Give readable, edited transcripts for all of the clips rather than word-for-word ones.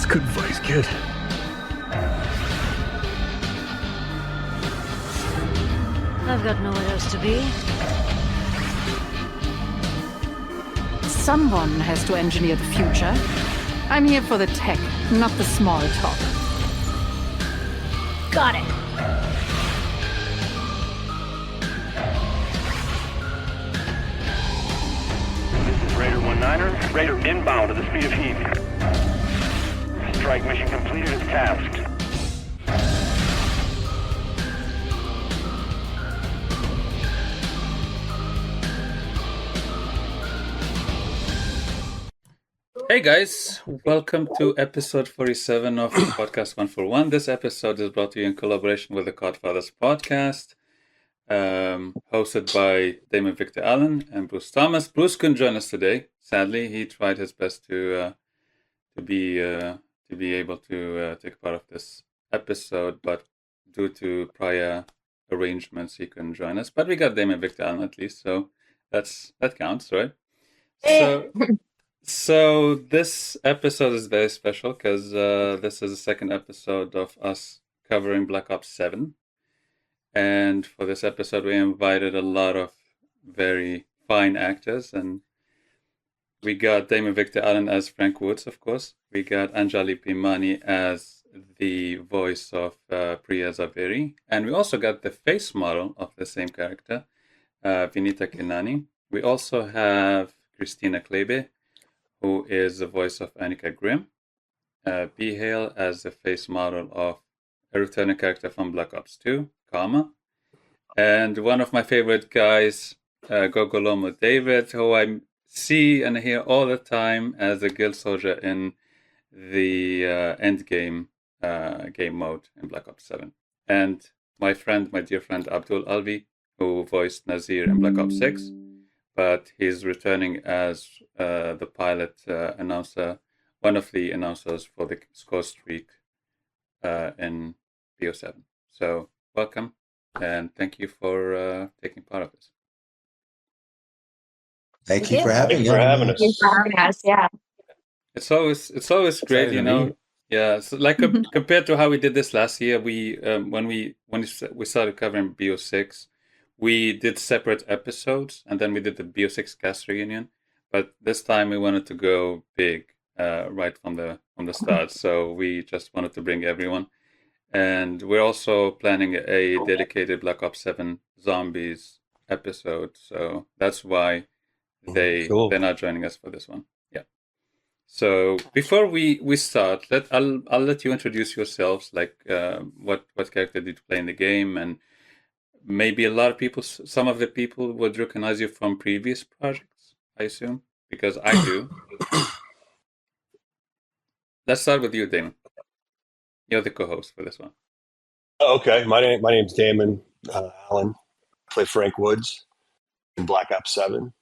good advice, kid. I've got nowhere else to be. Someone has to engineer the future. I'm here for the tech, not the small talk. Got it. Raider 19er, Raider inbound at the speed of heat. Strike mission completed as tasked. Hey guys, welcome to episode 47 of Podcast 141. This episode is brought to you in collaboration with the CodFathers Podcast, hosted by Damon Victor Allen and Bruce Thomas. Bruce couldn't join us today. Sadly, he tried his best to be able to take part of this episode, but due to prior arrangements, he couldn't join us. But we got Damon Victor Allen at least, so that counts, right? So this episode is very special because this is the second episode of us covering Black Ops 7. And for this episode, we invited a lot of very fine actors. And we got Damon Victor Allen as Frank Woods, of course. We got Anjali Bhimani as the voice of Priya Zaveri. And we also got the face model of the same character, Vinita Khilnani. We also have Kristina Klebe, who is the voice of Grimm, Hale as the face model of a returning character from Black Ops 2, Karma, and one of my favorite guys, Gogo Lomo David, who I see and hear all the time as a guild soldier in the end game game mode in Black Ops 7. And my dear friend Abdul Alvi, who voiced Nazir in Black Ops 6. But he's returning as the pilot announcer, one of the announcers for the score streak in BO7. So welcome, and thank you for taking part of this. Thank you for having us. Yeah. It's always great, you know. Yeah, so like compared to how we did this last year, we when we started covering BO6. We did separate episodes, and then we did the BO6 cast reunion. But this time we wanted to go big right from the start. So we just wanted to bring everyone. And we're also planning a dedicated Black Ops 7 Zombies episode. So that's why they're not joining us for this one. Yeah. So before we start, I'll let you introduce yourselves. Like what character did you play in the game, and maybe a lot of people, some of the people would recognize you from previous projects, I assume, because I do. Let's start with you, Damon. You're the co-host for this one. Okay, my name's Damon Allen. I play Frank Woods in Black Ops 7,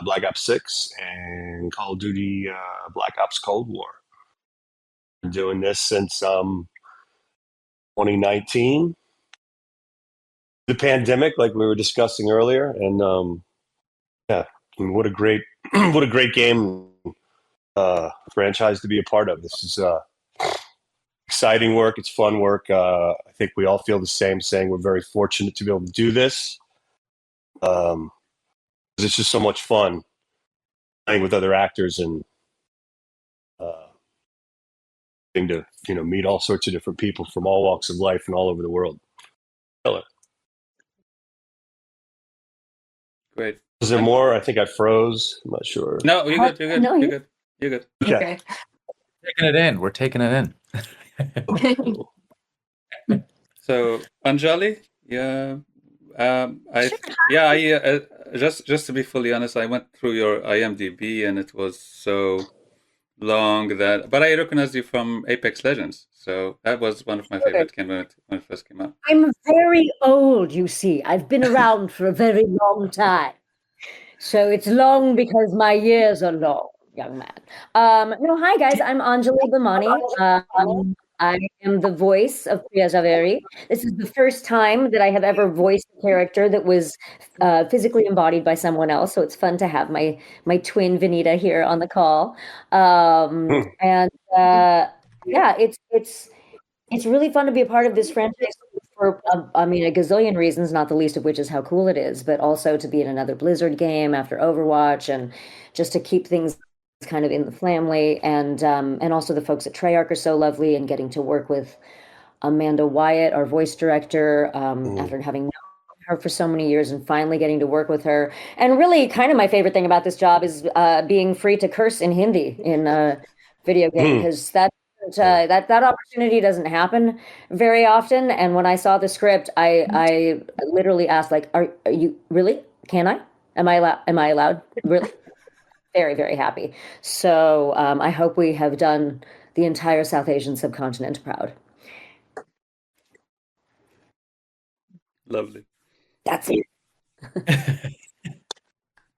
Black Ops 6, and Call of Duty Black Ops Cold War. Been doing this since 2019. The pandemic, like we were discussing earlier, and what a great game franchise to be a part of. This is exciting work. It's fun work. I think we all feel the same, saying we're very fortunate to be able to do this. It's just so much fun playing with other actors and getting to meet all sorts of different people from all walks of life and all over the world. Killer. Great. Is there more? I think I froze. I'm not sure. No, you're good. No, You're good. Okay. Taking it in. We're taking it in. So Anjali, just to be fully honest, I went through your IMDb and it was so long but I recognized you from Apex Legends, so that was one of my favorite games when it first came out. I'm very old, you see. I've been around for a very long time. So it's long because my years are long, young man. Hi guys, I'm Anjali Bhimani. I am the voice of Priya Zaveri. This is the first time that I have ever voiced a character that was physically embodied by someone else. So it's fun to have my twin Vinita here on the call. And yeah, it's really fun to be a part of this franchise for, I mean, a gazillion reasons, not the least of which is how cool it is, but also to be in another Blizzard game after Overwatch, and just to keep things kind of in the family, and also the folks at Treyarch are so lovely, and getting to work with Amanda Wyatt, our voice director, after having known her for so many years and finally getting to work with her. And really, kind of my favorite thing about this job is being free to curse in Hindi in a video game, because that opportunity doesn't happen very often. And when I saw the script, I literally asked, like, are you really? Can I? Am I allowed? Really? Very, very happy. So I hope we have done the entire South Asian subcontinent proud. Lovely. That's it.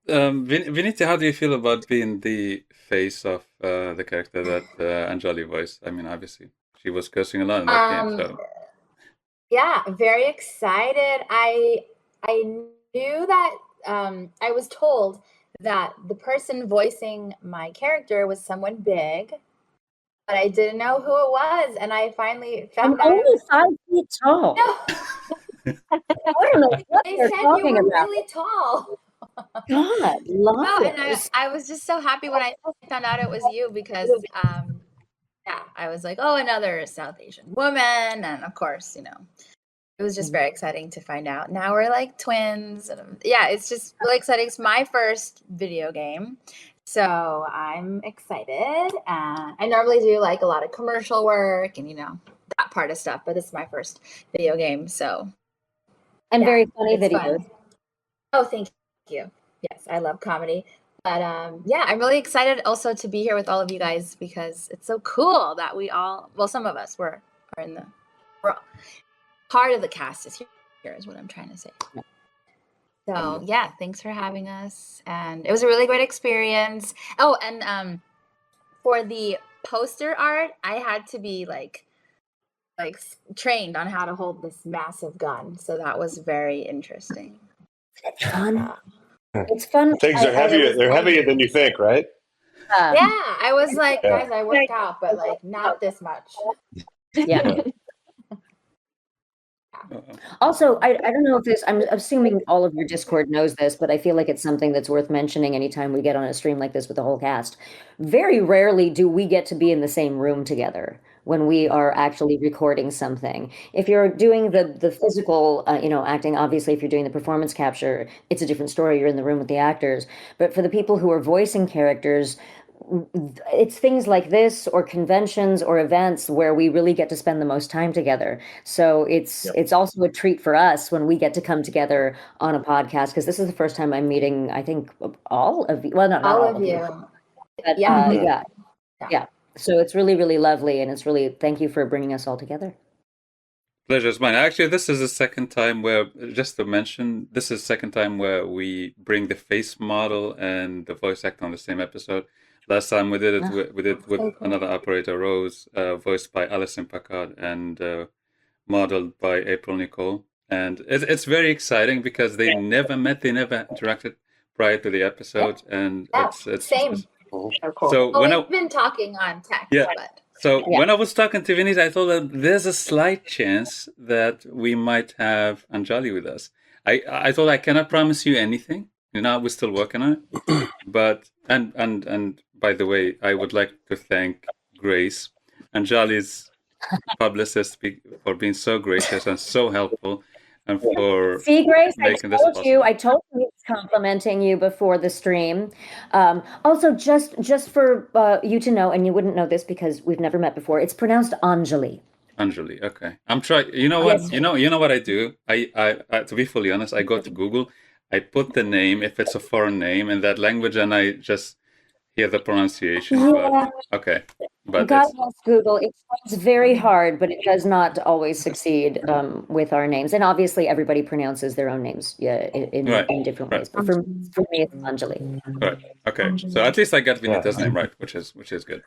Vinita, how do you feel about being the face of the character that Anjali voiced? I mean, obviously, she was cursing a lot in that game. So Yeah, very excited. I knew that I was told that the person voicing my character was someone big, but I didn't know who it was, and I finally found out. Only 5 feet tall. No. I don't know what They they're said you talking were about. really tall. God, love No, it. and I was just so happy when I found out it was you, because yeah, I was like, oh, another South Asian woman, and of course, it was just very exciting to find out. Now we're like twins, and yeah, it's just really exciting. It's my first video game, so I'm excited. I normally do like a lot of commercial work and that part of stuff, but this is my first video game, so. And Yeah, very funny it's videos. fun. Oh, thank you. Yes, I love comedy. But yeah, I'm really excited also to be here with all of you guys, because it's so cool that some of us we're part of the cast is here is what I'm trying to say. So yeah, thanks for having us. And it was a really great experience. Oh, and for the poster art, I had to be like trained on how to hold this massive gun. So that was very interesting. It's fun. It's fun. Things are heavier. They're heavier than you think, right? Yeah, I was like, Yeah. guys, I worked out, but like not this much. Yeah. Also, I don't know if I'm assuming all of your Discord knows this, but I feel like it's something that's worth mentioning anytime we get on a stream like this with the whole cast. Very rarely do we get to be in the same room together when we are actually recording something. If you're doing the physical, acting, obviously, if you're doing the performance capture, it's a different story. You're in the room with the actors. But for the people who are voicing characters, it's things like this or conventions or events where we really get to spend the most time together. So it's also a treat for us when we get to come together on a podcast, because this is the first time I'm meeting, I think, all of you. Well, not All all of you. but Yeah. yeah. So it's really, really lovely, and it's really, thank you for bringing us all together. pleasure is mine. Actually, this is the second time where, just to mention, this is the second time where we bring the face model and the voice actor on the same episode. Last time we did it with another operator, Rose, voiced by Alison Packard and modeled by April Nicole. And it's very exciting because they never met, they never interacted prior to the episode, and it's same. So Well, when we've been talking on text, Yeah. but So when I was talking to Vinita, I thought that there's a slight chance that we might have Anjali with us. I thought I cannot promise you anything. We're still working on it. But and by the way, I would like to thank Grace, Anjali's publicist, for being so gracious and so helpful, and for See, Grace, making this I possible. told you he was complimenting you before the stream. Also, just for you to know, and you wouldn't know this because we've never met before, it's pronounced Anjali. Anjali, okay. I'm trying. You know what? You know what I do. I to be fully honest, I go to Google. I put the name if it's a foreign name in that language, and I just hear the pronunciation. Yeah. But, okay, but God bless Google. It's very hard, but it does not always succeed with our names. And obviously, everybody pronounces their own names in different ways. But for me, it's Anjali. right. Okay, so at least I got Vinita's name right, which is good.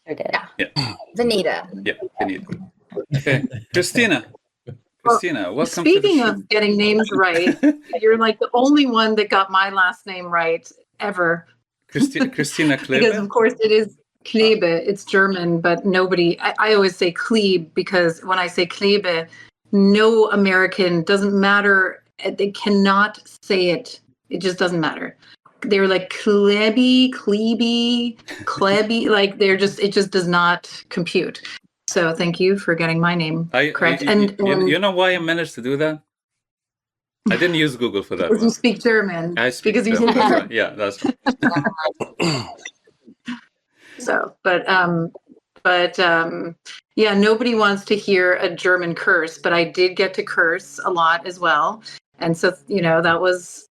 Sure did. Yeah, Vanita. yeah, Vinita. Okay, Kristina, welcome. Speaking to the of getting names right, you're like the only one that got my last name right ever. Kristina Because Klebe. of course it is Klebe. It's German, but nobody. I always say Klebe because when I say Klebe, no American, doesn't matter. They cannot say it. It just doesn't matter. They were like Klebe, like it just does not compute. So thank you for getting my name correct. You know why I managed to do that? I didn't use Google for that because one. you speak German. I speak because German. you That's right. Yeah, that's right. So, yeah, nobody wants to hear a German curse, but I did get to curse a lot as well. And so, that was,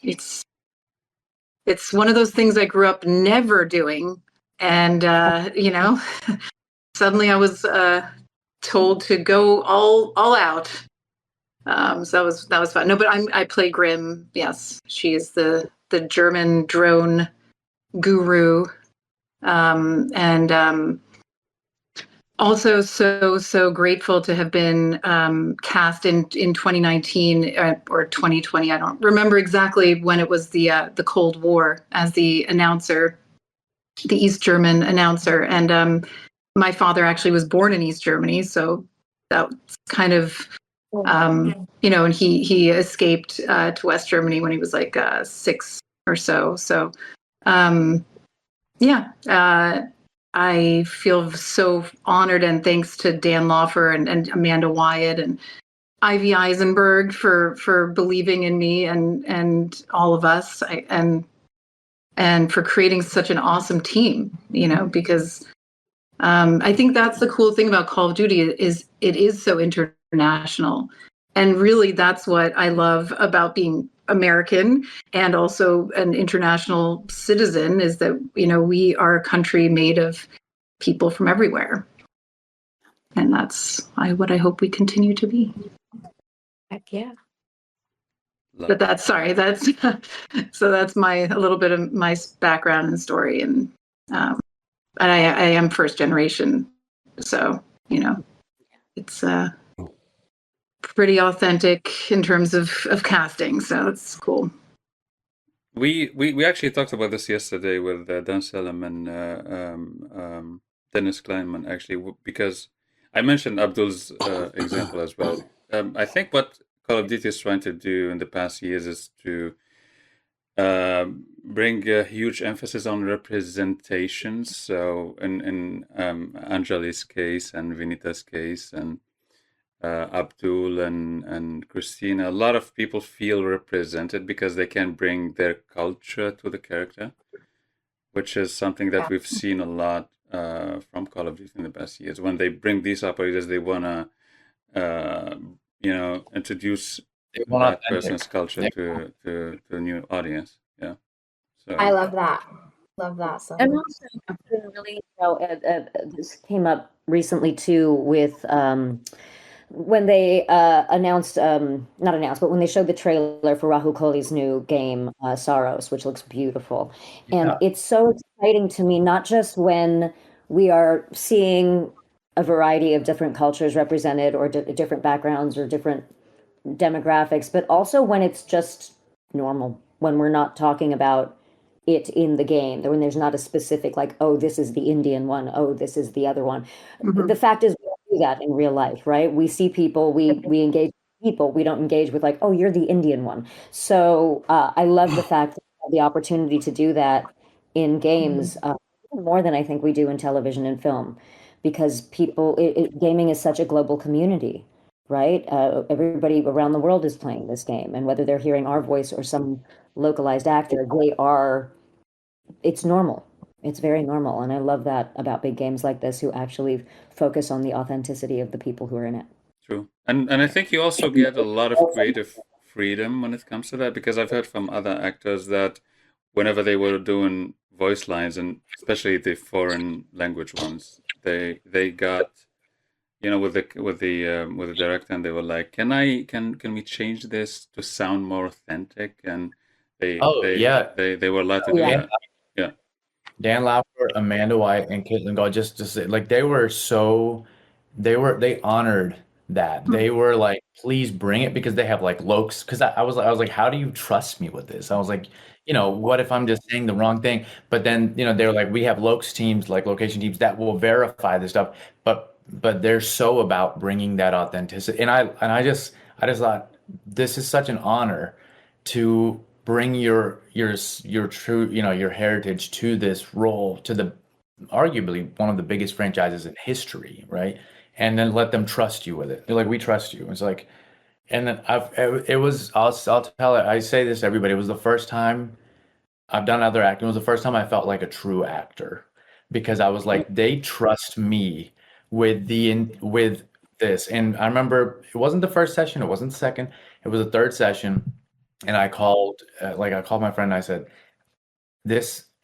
it's one of those things I grew up never doing. And, suddenly I was told to go all out. So that was fun. No, but I play Grimm. Yes, she's the German drone guru. Also so grateful to have been cast in 2019 or 2020. I don't remember exactly when it was the Cold War as the announcer, the East German announcer, and my father actually was born in East Germany, so that's kind of and he escaped to West Germany when he was like 6 or so. So I feel so honored, and thanks to Dan Laufer and Amanda Wyatt and Ivy Eisenberg for believing in me and all of us, and for creating such an awesome team. Because I think that's the cool thing about Call of Duty is it is so international, and really that's what I love about being American and also an international citizen, is that we are a country made of people from everywhere, and that's what I hope we continue to be. Heck yeah. But that's so that's a little bit of my background and story, and I am first generation, so it's pretty authentic in terms of casting, so it's cool. We actually talked about this yesterday with Dan Selim and Dennis Kleinman, actually, because I mentioned Abdul's example as well. I think what Call of Duty is trying to do in the past years is to bring a huge emphasis on representation. So in Anjali's case and Vinita's case and Abdul and Kristina, a lot of people feel represented because they can bring their culture to the character, which is something that we've seen a lot from Call of Duty in the past years. When they bring these operators, they want to introduce that person's culture to a new audience. Yeah, so I love that. Love that so And much. also, really, this came up recently too with when they but when they showed the trailer for Rahul Kohli's new game, Saros, which looks beautiful. And it's so exciting to me, not just when we are seeing a variety of different cultures represented, or different backgrounds or different demographics, but also when it's just normal, when we're not talking about it in the game, when there's not a specific, like, oh, this is the Indian one, oh, this is the other one. Mm-hmm. The fact is, we don't do that in real life, right? We see people, we engage with people, we don't engage with, like, oh, you're the Indian one. So I love the fact that we have the opportunity to do that in games, more than I think we do in television and film, because gaming is such a global community, right? Everybody around the world is playing this game, and whether they're hearing our voice or some localized actor, it's normal. It's very normal. And I love that about big games like this, who actually focus on the authenticity of the people who are in it. true. And I think you also get a lot of creative freedom when it comes to that, because I've heard from other actors that whenever they were doing voice lines, and especially the foreign language ones, they got, with the director, and they were like, can we change this to sound more authentic? And they were allowed to do that. Yeah. Dan Laufer, Amanda Wyatt, and Caitlin Gall just like they honored that. They were like, please bring it, because they have like lokes. Because I was like, how do you trust me with this? I was like, what if I'm just saying the wrong thing? But then, they were like, we have lokes teams, like location teams that will verify this stuff. But they're so about bringing that authenticity. And I just thought, this is such an honor to bring your true, your heritage to this role, to the arguably one of the biggest franchises in history, right? And then let them trust you with it. They're like, we trust you. It's like, and then I'll tell it, I say this to everybody, it was the first time I've done other acting. It was the first time I felt like a true actor, because I was like, they trust me with this. And I remember it wasn't the first session, it wasn't the second, it was the third session. And I called my friend and I said,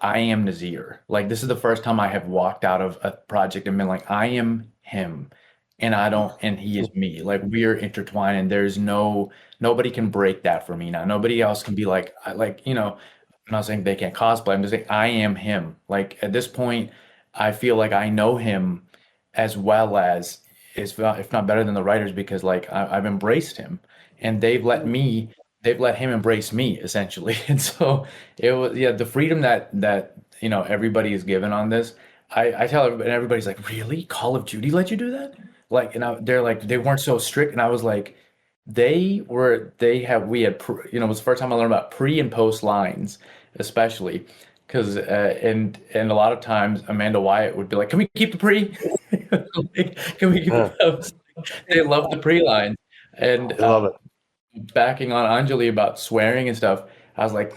I am Nazir. Like, this is the first time I have walked out of a project and been like, I am him and he is me. Like, we are intertwined, and there's nobody can break that for me now. Nobody else can be like, I'm not saying they can't cosplay. I'm just saying I am him. Like, at this point, I feel like I know him as well as, if not better than the writers, because like I've embraced him, and they've let him embrace me, essentially. And so it was, the freedom that everybody is given on this. I tell everybody, and everybody's like, really? Call of Duty let you do that? Like, they're like, they weren't so strict. And I was like, it was the first time I learned about pre and post lines, especially because, and a lot of times Amanda Wyatt would be like, can we keep the pre? Like, can we keep the post? They love the pre lines. And I love it. Backing on Anjali about swearing and stuff, I was like,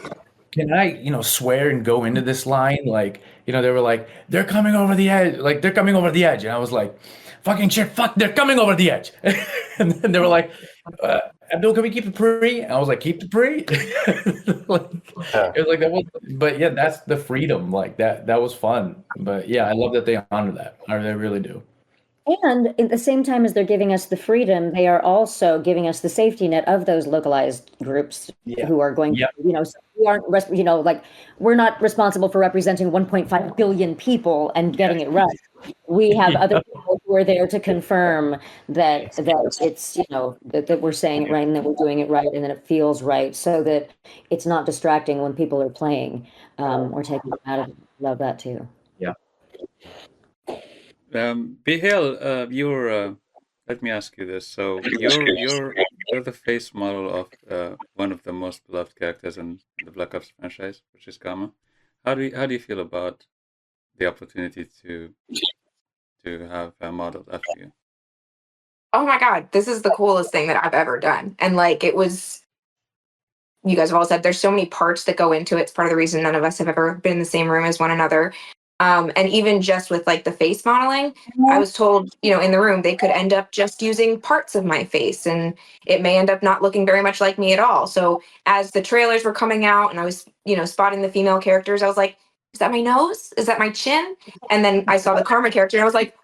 can I, swear and go into this line? Like, they were like, they're coming over the edge. Like, they're coming over the edge. And I was like, fucking shit, fuck, they're coming over the edge. And then they were like, Abdul, can we keep the pre? And I was like, keep the pre? It was like, that was, but yeah, that's the freedom. Like, that was fun. But yeah, I love that they honor that. They really do. And at the same time as they're giving us the freedom, they are also giving us the safety net of those localized groups who are going, we aren't, like, we're not responsible for representing 1.5 billion people and getting it right. We have other people who are there to confirm that it's, that we're saying it right and that we're doing it right and that it feels right, so that it's not distracting when people are playing or taking it out of it. Love that too. Yeah. Hale, you're. Let me ask you this. So you're the face model of one of the most beloved characters in the Black Ops franchise, which is Gamma. How do you feel about the opportunity to have modeled after you? Oh my God, this is the coolest thing that I've ever done. And like, it was, you guys have all said, there's so many parts that go into it. It's part of the reason none of us have ever been in the same room as one another. And even just with like the face modeling, I was told, in the room, they could end up just using parts of my face, and it may end up not looking very much like me at all. So as the trailers were coming out and I was, spotting the female characters, I was like, is that my nose? Is that my chin? And then I saw the Karma character and I was like,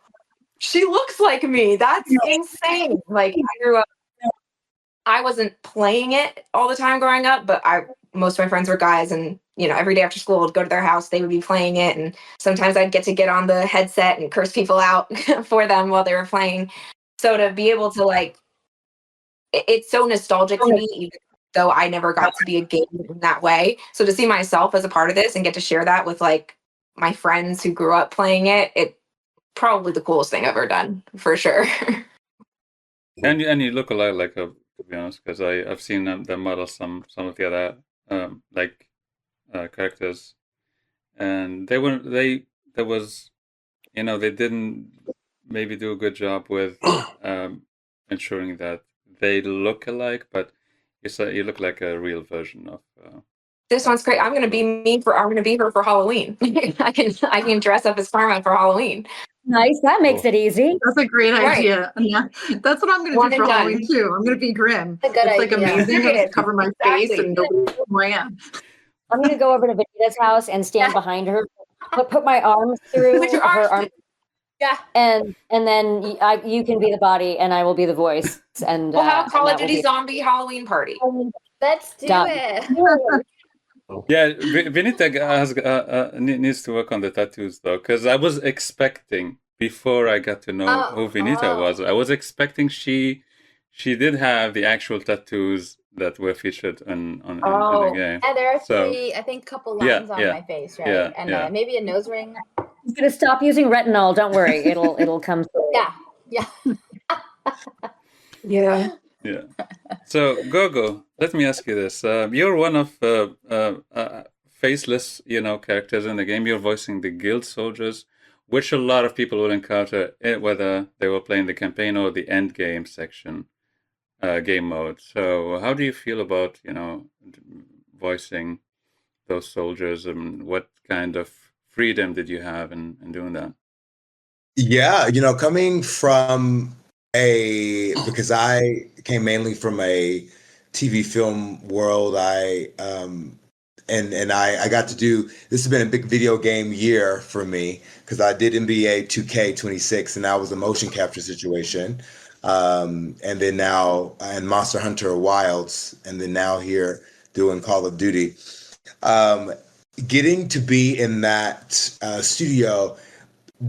she looks like me. That's insane. Like, I grew up, I wasn't playing it all the time growing up, but most of my friends were guys, and every day after school I'd go to their house, they would be playing it, and sometimes I'd get on the headset and curse people out for them while they were playing. So to be able to, like, it's so nostalgic to me, even though I never got to be a gamer in that way. So to see myself as a part of this and get to share that with like my friends who grew up playing it probably the coolest thing I've ever done, for sure. And you look a lot like her, to be honest, because I've seen them model some of the other characters, and they didn't maybe do a good job with ensuring that they look alike, but you look like a real version of. This one's great. I'm gonna be her for Halloween. I can dress up as Karma for Halloween. Nice. That makes it easy. That's a great idea. Yeah, that's what I'm going to do for Halloween too. I'm going to be Grimm. That's a good it's idea. Like amazing. I'm going to cover my face and nobody knows who I am. I'm going to go over to Vinita's house and stand behind her, put my arms through her arm. Yeah. And then you can be the body and I will be the voice. And we'll have a Call of Duty zombie Halloween party. Let's do it. Yeah, Vinita needs to work on the tattoos though, because I was expecting before I got to know who Vinita was. I was expecting she did have the actual tattoos that were featured in the game. Yeah, there are So, I think, couple lines on my face, right? And maybe a nose ring. I'm gonna stop using retinol. Don't worry, it'll come through. Yeah. Yeah. Yeah. So, Gogo, let me ask you this. You're one of faceless, characters in the game. You're voicing the guild soldiers, which a lot of people will encounter, whether they were playing the campaign or the end game section, game mode. So, how do you feel about, voicing those soldiers, and what kind of freedom did you have in doing that? Yeah, coming from because I came mainly from a TV film world. I got to do, this has been a big video game year for me because I did NBA 2K26 and that was a motion capture situation. And then now in Monster Hunter Wilds, and then now here doing Call of Duty. Getting to be in that studio,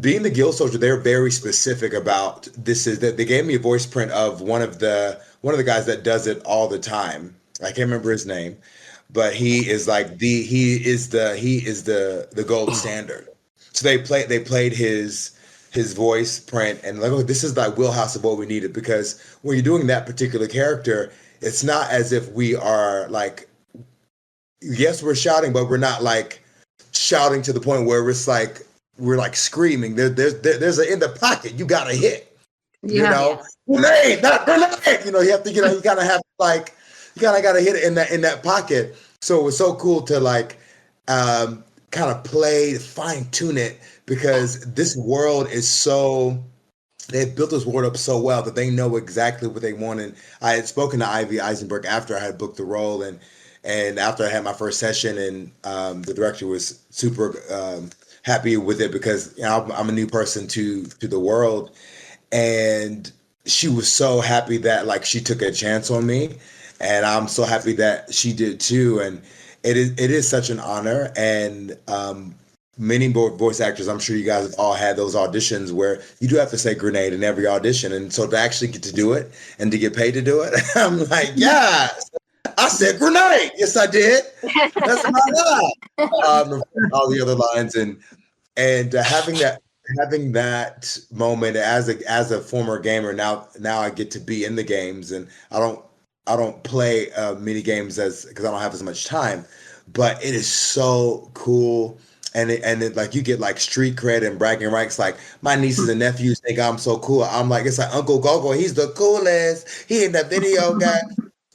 being the guild soldier, they're very specific about this. Is that they gave me a voice print of one of the guys that does it all the time. I can't remember his name, but he is like the gold standard. So they played his voice print and like, oh, this is like wheelhouse of what we needed, because when you're doing that particular character, it's not as if we are like, yes, we're shouting, but we're not like shouting to the point where it's like we're like screaming. There's in the pocket you gotta hit. Grenade, not grenade. You have to, you gotta have like you gotta hit it in that pocket. So it was so cool to like kind of fine tune it, because this world is so, they've built this world up so well that they know exactly what they want. And I had spoken to Ivy Eisenberg after I had booked the role, and after I had my first session, and the director was super happy with it, because I'm a new person to the world, and she was so happy that like she took a chance on me, and I'm so happy that she did too. And it is such an honor. And many voice actors, I'm sure you guys have all had those auditions where you do have to say grenade in every audition, and so to actually get to do it and to get paid to do it, I'm like, yes. I said grenade. Yes, I did. That's my line. All the other lines, and having that moment as a former gamer. Now I get to be in the games, and I don't play mini games because I don't have as much time. But it is so cool, and it like you get like street cred and bragging rights. Like my nieces and nephews think I'm so cool. I'm like, it's like Uncle Gogo. He's the coolest. He in that video guy.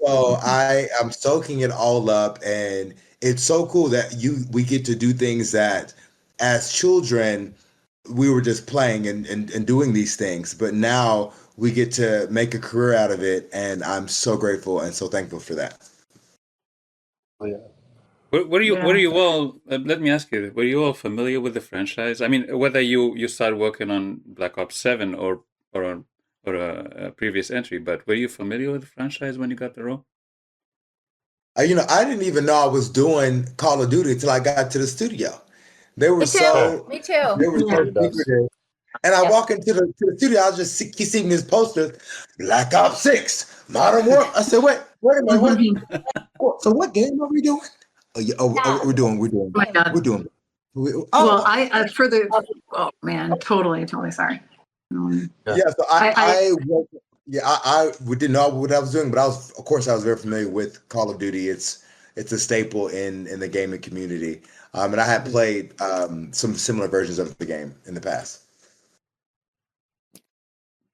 So I am soaking it all up, and it's so cool that we get to do things that as children we were just playing and doing these things, but now we get to make a career out of it, and I'm so grateful and so thankful for that. Oh, yeah. Were you all? Let me ask you: were you all familiar with the franchise? I mean, whether you started working on Black Ops 7 or a previous entry, but were you familiar with the franchise when you got the role? I didn't even know I was doing Call of Duty until I got to the studio. They were Me too. They were so secretive. And I walk into the studio, I just keep seeing these posters, Black Ops 6, Modern Warfare. I said, wait a minute, so what game are we doing? We're doing. Well, oh man, totally sorry. So I didn't know what I was doing, but I was very familiar with Call of Duty. It's a staple in the gaming community, and I had played some similar versions of the game in the past.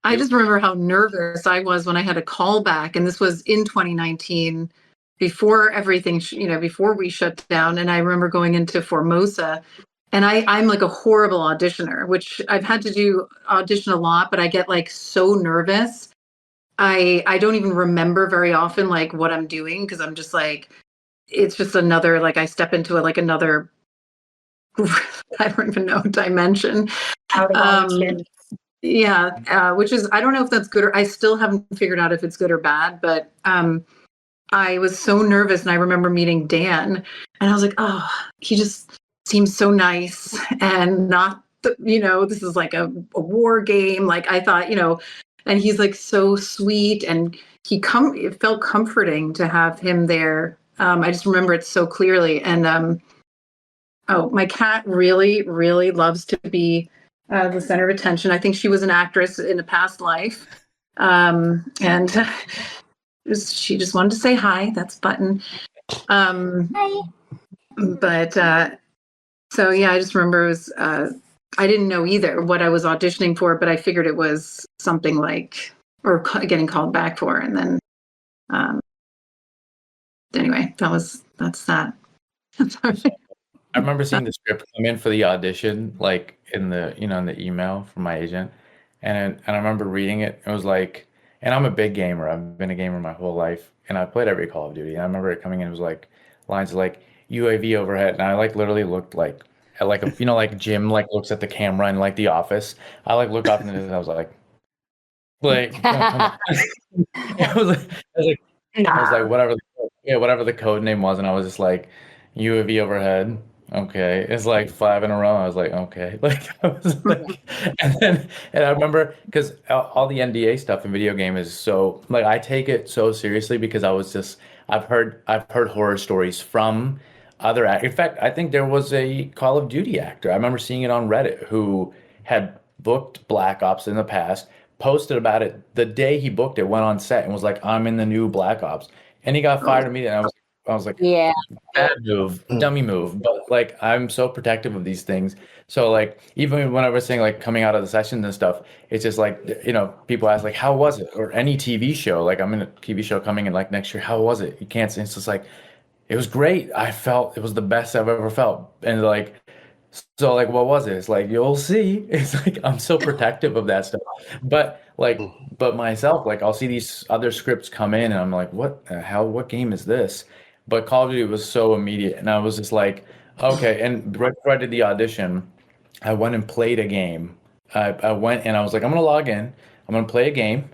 I just remember how nervous I was when I had a call back, and this was in 2019, before everything, before we shut down. And I remember going into Formosa, and I'm like a horrible auditioner, which I've had to audition a lot, but I get like so nervous. I don't even remember very often like what I'm doing, because I'm just like, it's just another, like I step into another, I don't even know, dimension. Which is, I don't know if that's good, or I still haven't figured out if it's good or bad, but I was so nervous. And I remember meeting Dan, and I was like, oh, he just seems so nice and not this is like a war game. Like I thought, and he's like so sweet, and it felt comforting to have him there. I just remember it so clearly. And my cat really, really loves to be the center of attention. I think she was an actress in a past life. And she just wanted to say hi. That's Button. Hi. But so yeah, I just remember it was I didn't know either what I was auditioning for, but I figured it was something like or getting called back for, and then anyway, that's that. I remember seeing the script come in for the audition, like in the in the email from my agent, and I remember reading it. It was like, and I'm a big gamer. I've been a gamer my whole life, and I played every Call of Duty. And I remember it coming in. It was like lines like UAV overhead, and I like literally looked like at like a like Jim like looks at the camera in like The Office. I like look up and I was like, come on. I was like, whatever the code name was, and I was just like, UAV overhead. Okay, it's like 5 in a row. I was like, okay, like I was like, and I remember because all the NDA stuff in video game is so like I take it so seriously because I've heard horror stories from other in fact, I think there was a Call of Duty actor. I remember seeing it on Reddit who had booked Black Ops in the past, posted about it the day he booked it, went on set and was like, I'm in the new Black Ops, and he got fired immediately. And I was like, Yeah. bad move, dummy move. But like, I'm so protective of these things. So like, even when I was saying like coming out of the sessions and stuff, it's just like, people ask like, how was it? Or any TV show, like I'm in a TV show coming in like next year. How was it? You can't say, it's just like, it was great. I felt it was the best I've ever felt. And like, so like, what was it? It's like, you'll see. It's like, I'm so protective of that stuff. But like, but myself, like I'll see these other scripts come in and I'm like, what the hell? What game is this? But Call of Duty was so immediate, and I was just like, okay. And right before I did the audition, I went and played a game. I went and I was like, I'm gonna log in. I'm gonna play a game,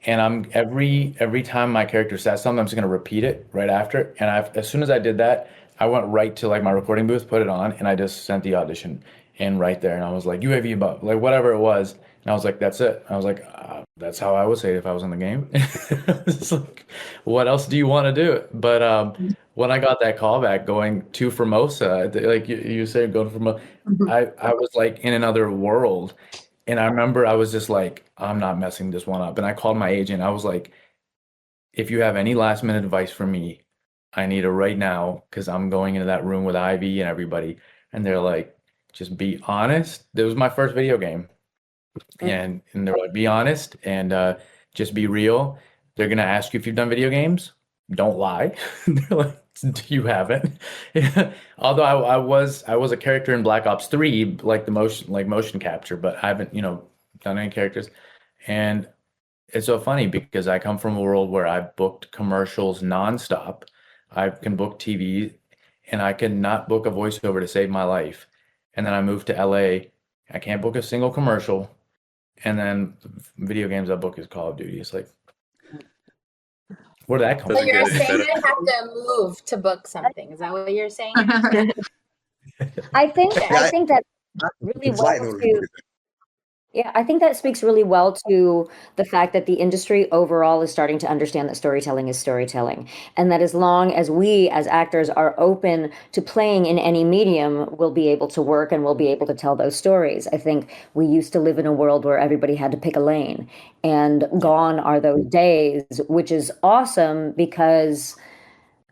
and I'm every time my character says something, I'm just gonna repeat it right after. And as soon as I did that, I went right to like my recording booth, put it on, and I just sent the audition in right there. And I was like, UAV above, like whatever it was. And I was like, that's it. I was like, that's how I would say it if I was in the game. It's like, what else do you want to do? But when I got that call back going to Formosa, like you said, going to Formosa, I was like in another world. And I remember I was just like, I'm not messing this one up. And I called my agent. I was like, if you have any last minute advice for me, I need it right now because I'm going into that room with Ivy and everybody. And they're like, just be honest. This was my first video game. And they're like, be honest and just be real. They're gonna ask you if you've done video games. Don't lie. They're like, you haven't. Although I was a character in Black Ops 3, like the motion capture, but I haven't done any characters. And it's so funny because I come from a world where I've booked commercials nonstop. I can book TV, and I cannot book a voiceover to save my life. And then I moved to LA. I can't book a single commercial. And then video games I book is Call of Duty. It's like, where did that come So from? you're saying you have to move to book something. Is that what you're saying? I think that really well to I think that speaks really well to the fact that the industry overall is starting to understand that storytelling is storytelling. And that as long as we as actors are open to playing in any medium, we'll be able to work and we'll be able to tell those stories. I think we used to live in a world where everybody had to pick a lane, and gone are those days, which is awesome because,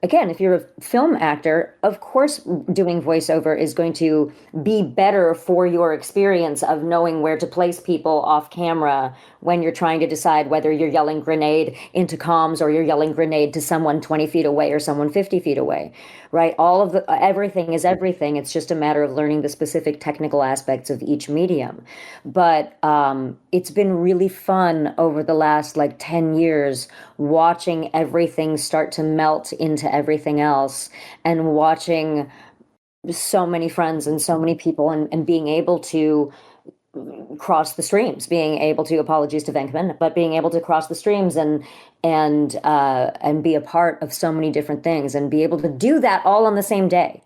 again, if you're a film actor, of course, doing voiceover is going to be better for your experience of knowing where to place people off camera when you're trying to decide whether you're yelling grenade into comms or you're yelling grenade to someone 20 feet away or someone 50 feet away, right? Everything is everything. It's just a matter of learning the specific technical aspects of each medium. But it's been really fun over the last 10 years watching everything start to melt into everything else, and watching so many friends and so many people and being able to cross the streams, being able to, apologies to Vancouver, but being able to cross the streams and be a part of so many different things and be able to do that all on the same day.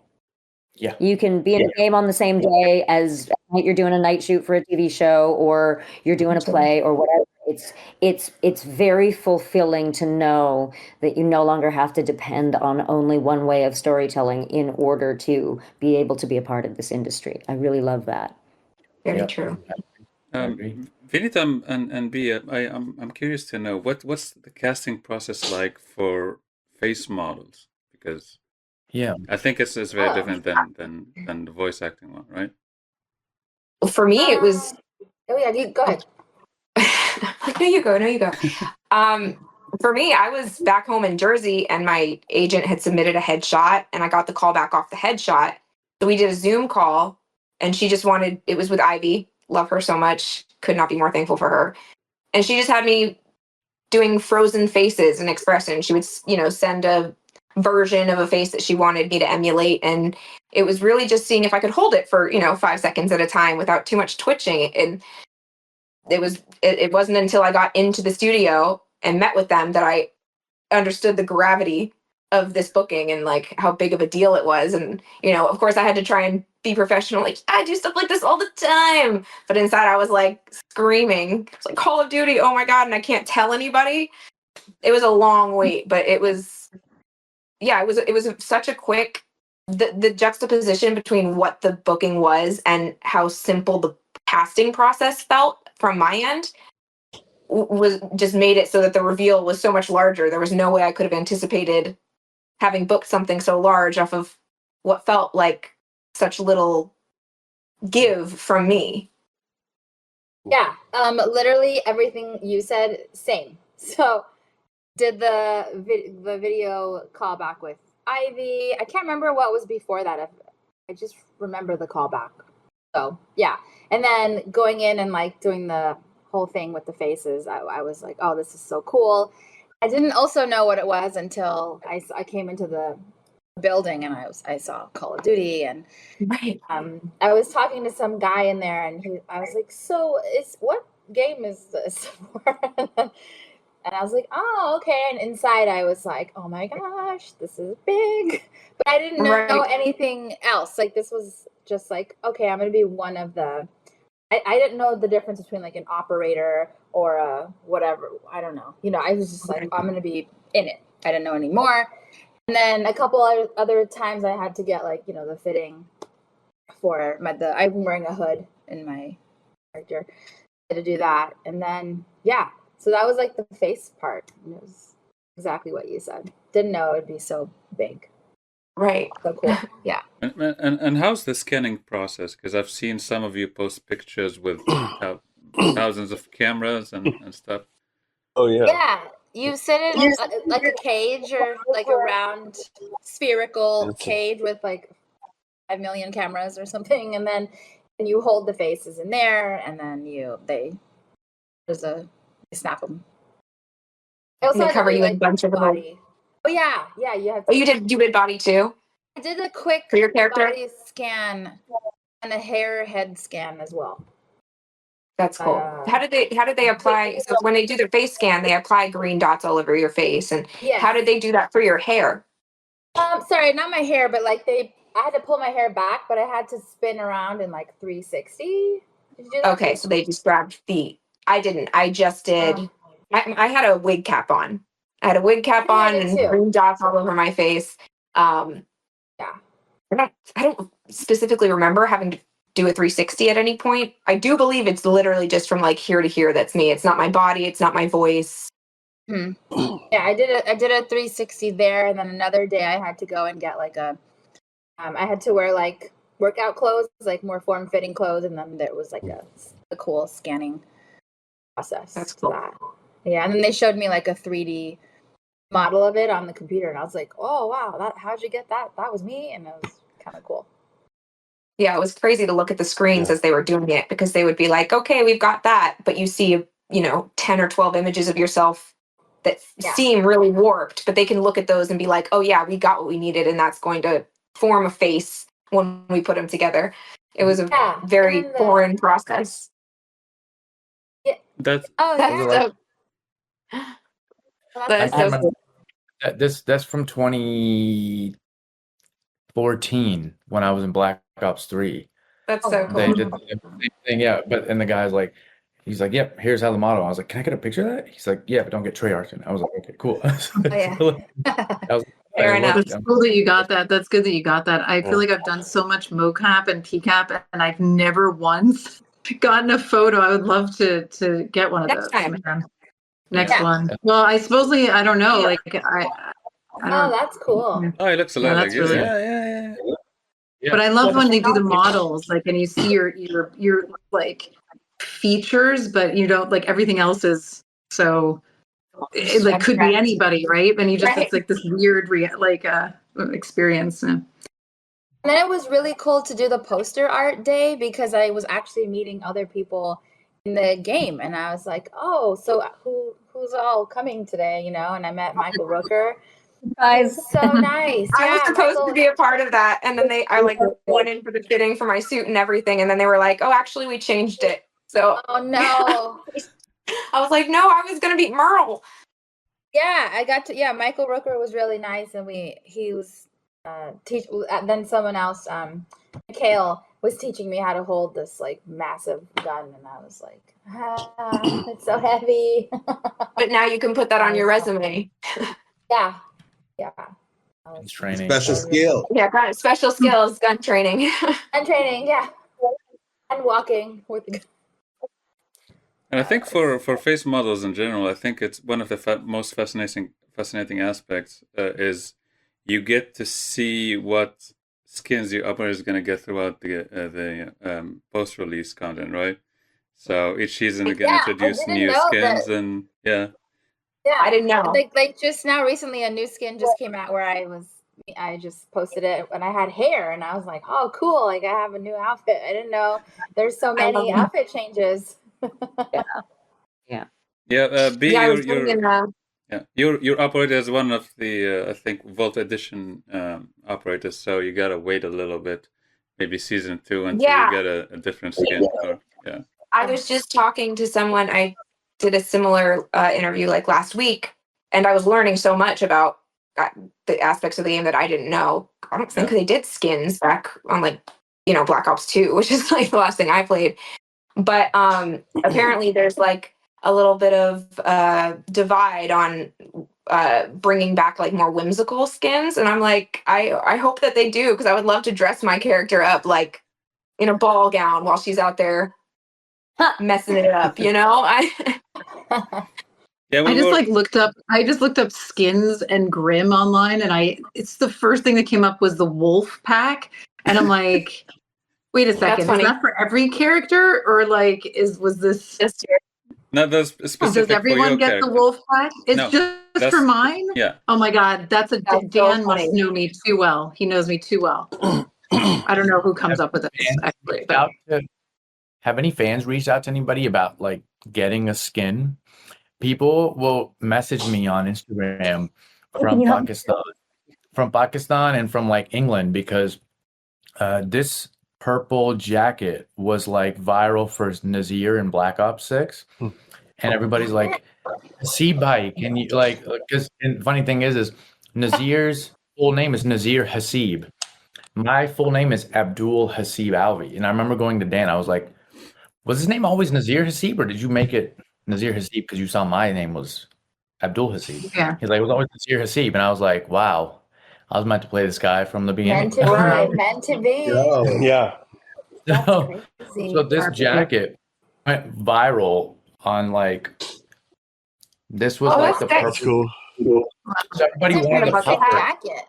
Yeah. You can be in a game on the same day as you're doing a night shoot for a TV show, or you're doing a play or whatever. It's very fulfilling to know that you no longer have to depend on only one way of storytelling in order to be able to be a part of this industry. I really love that. Very true. I agree. Vinita and Bia, I'm curious to know what's the casting process like for face models, because Yeah. I think it's very different than the voice acting one, right? For me, it was. Oh yeah, go ahead. Like, no, you go. For me, I was back home in Jersey, and my agent had submitted a headshot, and I got the call back off the headshot. So we did a Zoom call, and she just wanted. It was with Ivy. Love her so much. Could not be more thankful for her. And she just had me doing frozen faces and expressions. She would, send a version of a face that she wanted me to emulate, and it was really just seeing if I could hold it for 5 seconds at a time without too much twitching. And it wasn't until I got into the studio and met with them that I understood the gravity of this booking and like how big of a deal it was. And of course I had to try and be professional, like I do stuff like this all the time, but inside I was like screaming. It's like Call of Duty, oh my god, and I can't tell anybody. It was a long wait, but it was such a quick, the juxtaposition between what the booking was and how simple the casting process felt from my end was just made it so that the reveal was so much larger. There was no way I could have anticipated having booked something so large off of what felt like such little give from me. Yeah, literally everything you said, same. So did the video callback with Ivy. I can't remember what was before that. I just remember the callback. So yeah, and then going in and like doing the whole thing with the faces, I was like, oh, this is so cool. I didn't also know what it was until I came into the building and I saw Call of Duty, and right. I was talking to some guy in there, and I was like, so what game is this? And I was like, oh, okay. And inside I was like, oh my gosh, this is big. But I didn't know anything else. Like this was just like, okay, I'm going to be one of the, I didn't know the difference between like an operator or a whatever. I don't know. I was just like, I'm going to be in it. I didn't know anymore. And then a couple other times I had to get like, the fitting for I'm wearing a hood in my character. I had to do that. And then, yeah. So that was like the face part. It was exactly what you said. Didn't know it would be so big. Right. So cool. Yeah. And how's the scanning process? Because I've seen some of you post pictures with thousands of cameras and stuff. Oh yeah. Yeah. You sit in like a cage or like a round spherical cage with like 5 million cameras or something, and then you hold the faces in there, and then they snap them. I also they cover you in a bunch of body. Oh yeah, you have. Oh, you did body too? I did a quick for your character body scan and a head scan as well. That's cool. How did they apply? So when they do their face scan, they apply green dots all over your face. And how did they do that for your hair? Sorry, not my hair, but like I had to pull my hair back, but I had to spin around in like 360. Did you do that? Okay, so they just grabbed feet. I didn't. I just did. I had a wig cap on. I had a wig cap on and green dots all over my face. Yeah. I don't specifically remember having to do a 360 at any point. I do believe it's literally just from like here to here. That's me. It's not my body. It's not my voice. Yeah, I did a 360 there, and then another day I had to go and get like I had to wear like workout clothes, like more form-fitting clothes, and then there was like a cool scanning process. That's cool. Yeah, and then they showed me like a 3D model of it on the computer, and I was like, oh wow, how'd you get that? That was me, and it was kind of cool. Yeah, it was crazy to look at the screens as they were doing it, because they would be like, okay, we've got that, but you see 10 or 12 images of yourself that seem really warped, but they can look at those and be like, oh yeah, we got what we needed, and that's going to form a face when we put them together. It was a very foreign process. Yeah. That's that's from 2014 14 when I was in Black Ops 3. That's so They cool. did the same thing, yeah. But and the guy's like, he's like, yep, here's how the model. I was like, can I get a picture of that? He's like, yeah, but don't get Treyarch in. I was like, okay, cool. yeah. I was Fair enough. That's cool that you got that. That's good that you got that. I feel like I've done so much mocap and PCAP, and I've never once gotten a photo. I would love to get one of Next those. time. Man. Next Yeah. one. Well, I supposedly, I don't know. Like I Oh, don't. that's cool. Oh, it looks a lot Yeah, like that's it. really- Yeah. Yeah. But I love when they do the models, like, and you see your like features, but you don't like everything else is so. It like could be anybody, right? And you just Right. it's like this weird experience. And then it was really cool to do the poster art day because I was actually meeting other people in the game, and I was like, oh, so who's all coming today, you know? And I met Michael Rooker. Guys, So nice. I was Yeah, supposed Michael- to be a part of that, and then I like went in for the fitting for my suit and everything, and then they were like, "Oh, actually, we changed it." So Oh no. I was like, "No, I was gonna beat Merle." Yeah, I got to. Yeah, Michael Rooker was really nice, and he was teach. Then someone else, Hale, was teaching me how to hold this like massive gun, and I was like, it's so heavy. But now you can put that on your resume. Yeah. It's training. Special skill. Yeah, got it. Special skills, gun training. And training, yeah, and walking with the gun. And I think for face models in general, I think it's one of the most fascinating aspects is you get to see what skins your operator is going to get throughout the post-release content, right? So each season they're going to introduce new skins, and yeah. Yeah, I didn't know. Like just now, recently, a new skin just came out where I just posted it and I had hair, and I was like, oh, cool! Like I have a new outfit. I didn't know there's so many outfit changes. Yeah, your operator is one of the I think Vault Edition operators, so you gotta wait a little bit, maybe season 2 until you get a different skin. I was just talking to someone. I did a similar interview like last week, and I was learning so much about the aspects of the game that I didn't know. I don't think they did skins back on Black Ops 2, which is like the last thing I played. But apparently there's like a little bit of divide on bringing back like more whimsical skins, and I'm like, I hope that they do, because I would love to dress my character up like in a ball gown while she's out there messing it up, you know? I just looked up skins and Grimm online, and it's the first thing that came up was the wolf pack, and I'm like, wait a second, is that for every character, or like was this just not those specific? Does everyone get the wolf pack? It's just for mine. Yeah. Oh my god, Dan must know me too well. He knows me too well. I don't know who comes up with this. Actually, but. Have any fans reached out to anybody about like getting a skin? People will message me on Instagram from Pakistan and from like England, because this purple jacket was like viral for Nazir in Black Ops 6, and everybody's like, "Hasib bhai, can you like?" Because funny thing is Nazir's full name is Nazir Hasib. My full name is Abdul Hasib Alvi, and I remember going to Dan. I was like, was his name always Nazir Hasib, or did you make it Nazir Hasib because you saw my name was Abdul Hasib? Yeah. He's like, it was always Nazir Hasib. And I was like, wow, I was meant to play this guy from the beginning. Meant to be. Yeah. So this jacket went viral on like, this was like the That's cool. So everybody wanted a puffer. Jacket.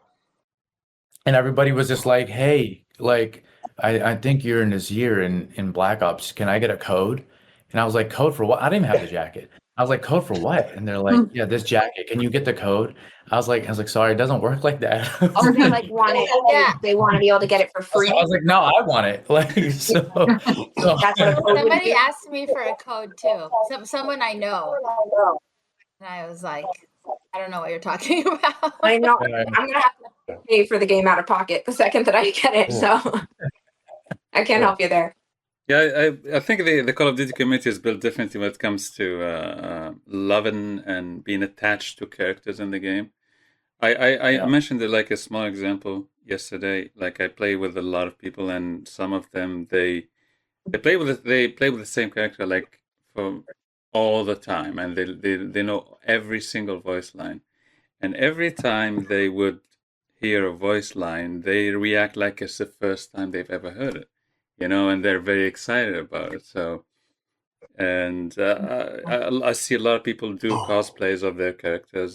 And everybody was just like, hey, like, I think you're Nazir in Black Ops. Can I get a code? And I was like, code for what? I didn't even have the jacket. I was like, code for what? And they're like, yeah, this jacket. Can you get the code? I was like, sorry, it doesn't work like that. Oh, they like want it. Yeah. They want to be able to get it for free. I was like, no, I want it. Like, so That's what somebody asked me for a code too. Someone I know. And I was like, I don't know what you're talking about. I know. I'm gonna have to pay for the game out of pocket the second that I get it. So I can't help you there. Yeah, I think the Call of Duty community is built differently when it comes to loving and being attached to characters in the game. I mentioned like a small example yesterday. Like I play with a lot of people, and some of them they play with the same character like for all the time, and they know every single voice line. And every time they would hear a voice line, they react like it's the first time they've ever heard it, and they're very excited about it. So, and I see a lot of people do cosplays of their characters,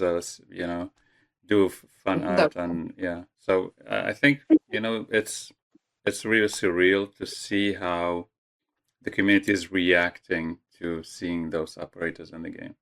do fun art, and yeah. So I think it's really surreal to see how the community is reacting to seeing those operators in the game.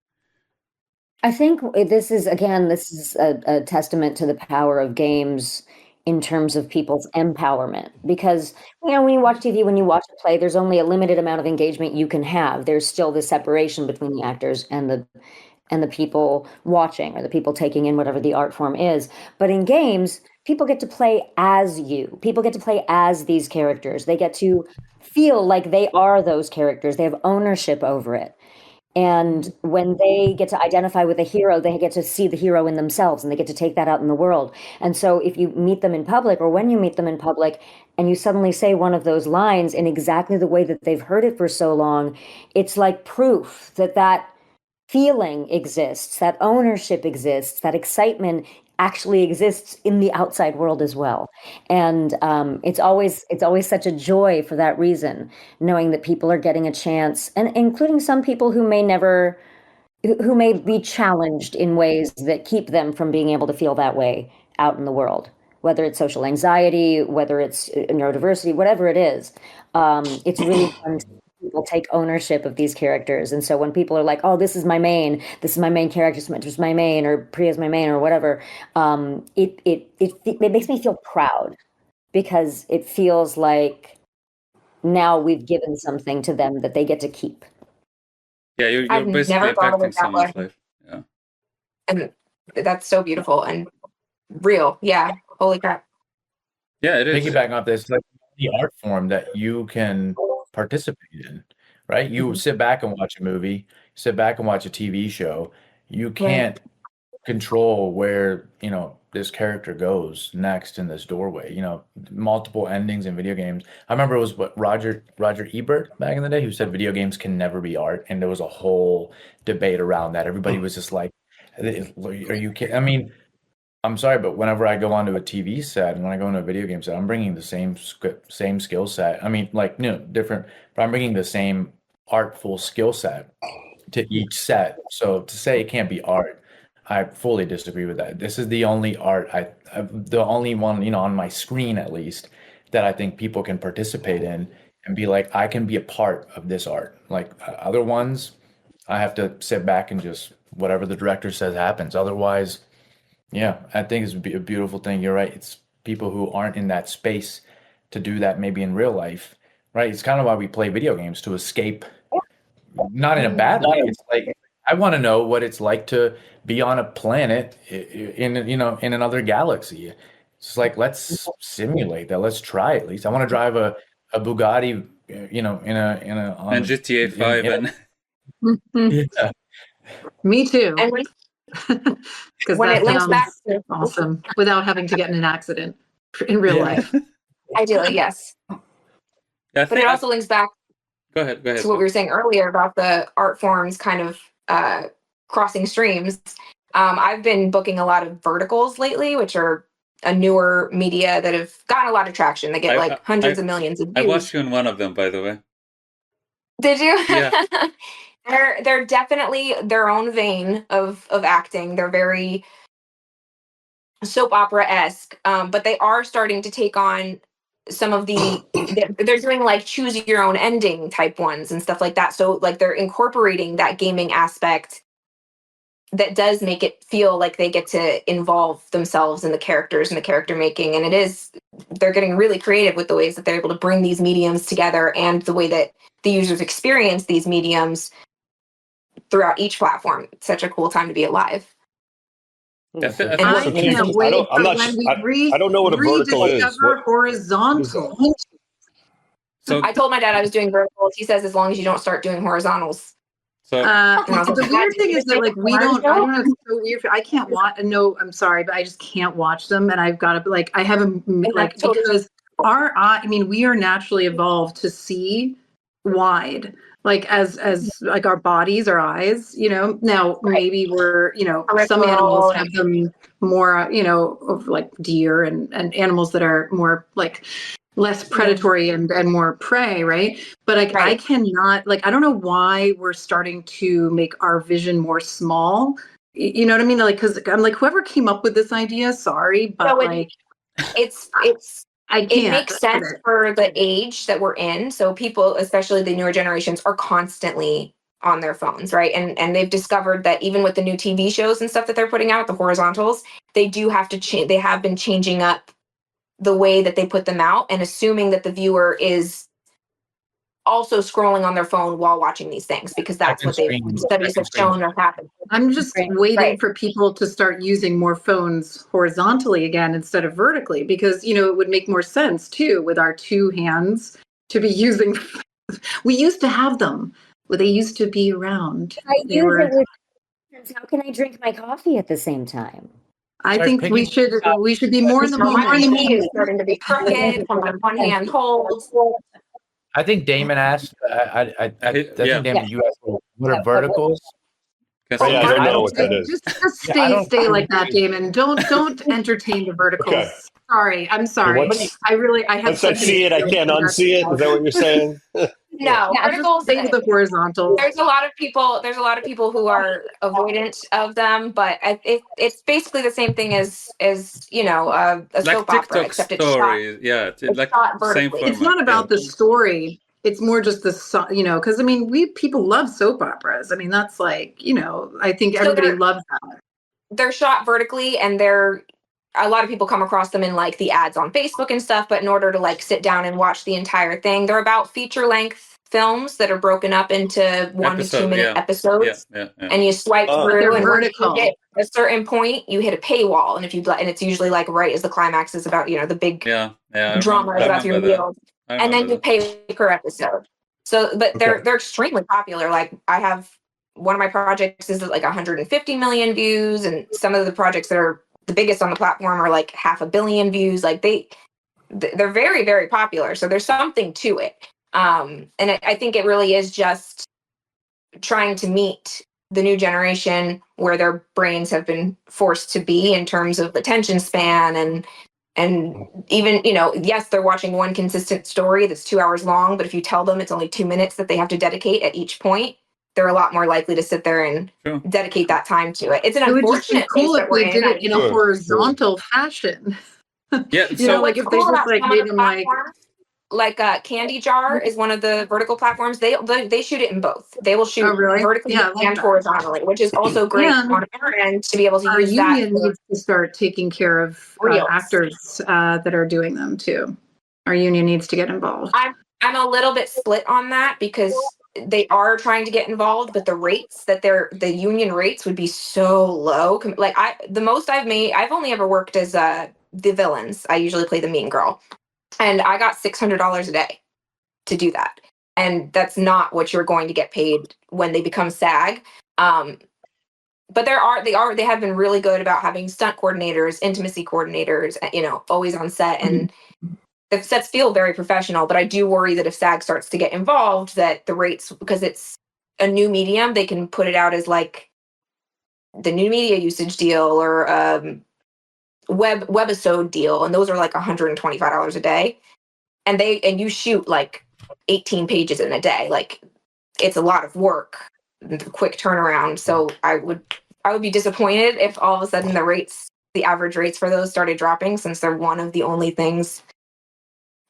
I think this is a testament to the power of games in terms of people's empowerment. Because, when you watch TV, when you watch a play, there's only a limited amount of engagement you can have. There's still this separation between the actors and the people watching, or the people taking in whatever the art form is. But in games, people get to play as you. People get to play as these characters. They get to feel like they are those characters. They have ownership over it. And when they get to identify with a hero, they get to see the hero in themselves, and they get to take that out in the world. And so if you meet them in public, or when you meet them in public, and you suddenly say one of those lines in exactly the way that they've heard it for so long, it's like proof that feeling exists, that ownership exists, that excitement actually exists in the outside world as well. And it's always such a joy for that reason, knowing that people are getting a chance, and including some people who may be challenged in ways that keep them from being able to feel that way out in the world, whether it's social anxiety, whether it's neurodiversity, whatever it is. It's really fun to see people take ownership of these characters. And so when people are like, oh, this is my main character, this is my main, or Priya's my main, or whatever, it makes me feel proud, because it feels like now we've given something to them that they get to keep. Yeah, you're I've basically never thought of impacting it that someone's way. life. Yeah. And that's so beautiful and real. Yeah. Holy crap. Yeah, it is. Piggybacking off this, like the art form that you can participate in, right? You sit back and watch a movie, sit back and watch a TV show. You can't control where, this character goes next in this doorway. Multiple endings in video games. I remember it was Roger Ebert back in the day who said video games can never be art, and there was a whole debate around that. Everybody was just like, are you kidding? I mean, I'm sorry, but whenever I go onto a TV set and when I go into a video game set, I'm bringing the same skill set. I mean, different, but I'm bringing the same artful skill set to each set. So to say it can't be art, I fully disagree with that. This is the only art, the only one, on my screen at least, that I think people can participate in and be like, I can be a part of this art. Like other ones, I have to sit back and just whatever the director says happens. Otherwise, yeah, I think it's a beautiful thing. You're right. It's people who aren't in that space to do that maybe in real life, right? It's kind of why we play video games, to escape, not in a bad way. It's like, I want to know what it's like to be on a planet in another galaxy. It's like, let's simulate that. Let's try at least. I want to drive a Bugatti, and GTA 5 yeah. Me too. And Because when that it links sounds back to awesome without having to get in an accident in real life. ideally, yes. But it also links back Go ahead. to what we were saying earlier about the art forms kind of crossing streams. I've been booking a lot of verticals lately, which are a newer media that have gotten a lot of traction. They get hundreds of millions of views. I watched you in one of them, by the way. Did you? Yeah. They're definitely their own vein of acting. They're very soap opera-esque, but they are starting to take on some of they're doing like choose your own ending type ones and stuff like that. So like they're incorporating that gaming aspect that does make it feel like they get to involve themselves in the characters and the character making. And they're getting really creative with the ways that they're able to bring these mediums together and the way that the users experience these mediums throughout each platform. It's such a cool time to be alive. I can't wait I don't know what a vertical is. Horizontal. So I told my dad I was doing verticals. He says as long as you don't start doing horizontals. So the weird thing is that like I don't know, it's so weird. I can't watch. No, I'm sorry, but I just can't watch them, and I've got to like I have a like because we are naturally evolved to see wide, like as like our bodies, our eyes. Now maybe we're some animals have them more of like deer and animals that are more like less predatory and more prey, right? But like I cannot, like I don't know why we're starting to make our vision more small. You know what I mean? Like because I'm like whoever came up with this idea, sorry, but it's I can't. It makes sense for the age that we're in. So people, especially the newer generations, are constantly on their phones, right? And they've discovered that even with the new TV shows and stuff that they're putting out, the horizontals, they do have to change. They have been changing up the way that they put them out and assuming that the viewer is also scrolling on their phone while watching these things because that's what studies have shown or happened. I'm just waiting for people to start using more phones horizontally again instead of vertically because it would make more sense too with our two hands to be using. We used to have them, but they used to be around. How can I drink my coffee at the same time? I think we should be more in the moment. Starting to be crooked from the one hand holds. I think Damon asked. I think Damon, you asked what are verticals? I don't know what that is. Just stay like that, Damon. Don't entertain the verticals. Okay. Sorry, I'm sorry. I have. Once I see it, I can't unsee it. Is that what you're saying? No, verticals. Stay with the horizontal. There's a lot of people who are avoidant of them, but it's basically the same thing as a like soap opera, except it's shot. It's like shot same vertically. It's not about the story. It's more just because people love soap operas. That's like I think everybody loves that. They're shot vertically, and a lot of people come across them in like the ads on Facebook and stuff, but in order to like sit down and watch the entire thing, they're about feature length films that are broken up into 1 to 2 minute episodes. And you swipe through and when you hit a certain point, you hit a paywall. And it's usually like right as the climax is about, the big drama is about to be revealed. And then you pay per episode. So, but they're extremely popular. Like I have one of my projects is like 150 million views, and some of the projects that are the biggest on the platform are like 500 million views. Like they're very, very popular. So there's something to it. And I think it really is just trying to meet the new generation where their brains have been forced to be in terms of attention span and even, yes, they're watching one consistent story that's 2 hours long, but if you tell them it's only 2 minutes that they have to dedicate at each point, they're a lot more likely to sit there and dedicate that time to it. It's an unfortunate cool if they did it in a horizontal fashion. Yeah, so like if they just like made them like Candy Jar is one of the vertical platforms. They shoot it in both. They will shoot vertically and horizontally, which is also great on our end to be able to use that. Our union needs to start taking care of actors that are doing them too. Our union needs to get involved. I'm a little bit split on that because they are trying to get involved, but the rates that the union rates would be so low. Like the most I've only ever worked as the villains. I usually play the mean girl. And I got $600 a day to do that. And that's not what you're going to get paid when they become SAG. But they have been really good about having stunt coordinators, intimacy coordinators, always on set. And the sets feel very professional, but I do worry that if SAG starts to get involved, that the rates, because it's a new medium, they can put it out as like the new media usage deal or webisode deal, and those are like $125 a day, and you shoot like 18 pages in a day. Like it's a lot of work, quick turnaround. So I would be disappointed if all of a sudden the average rates for those started dropping, since they're one of the only things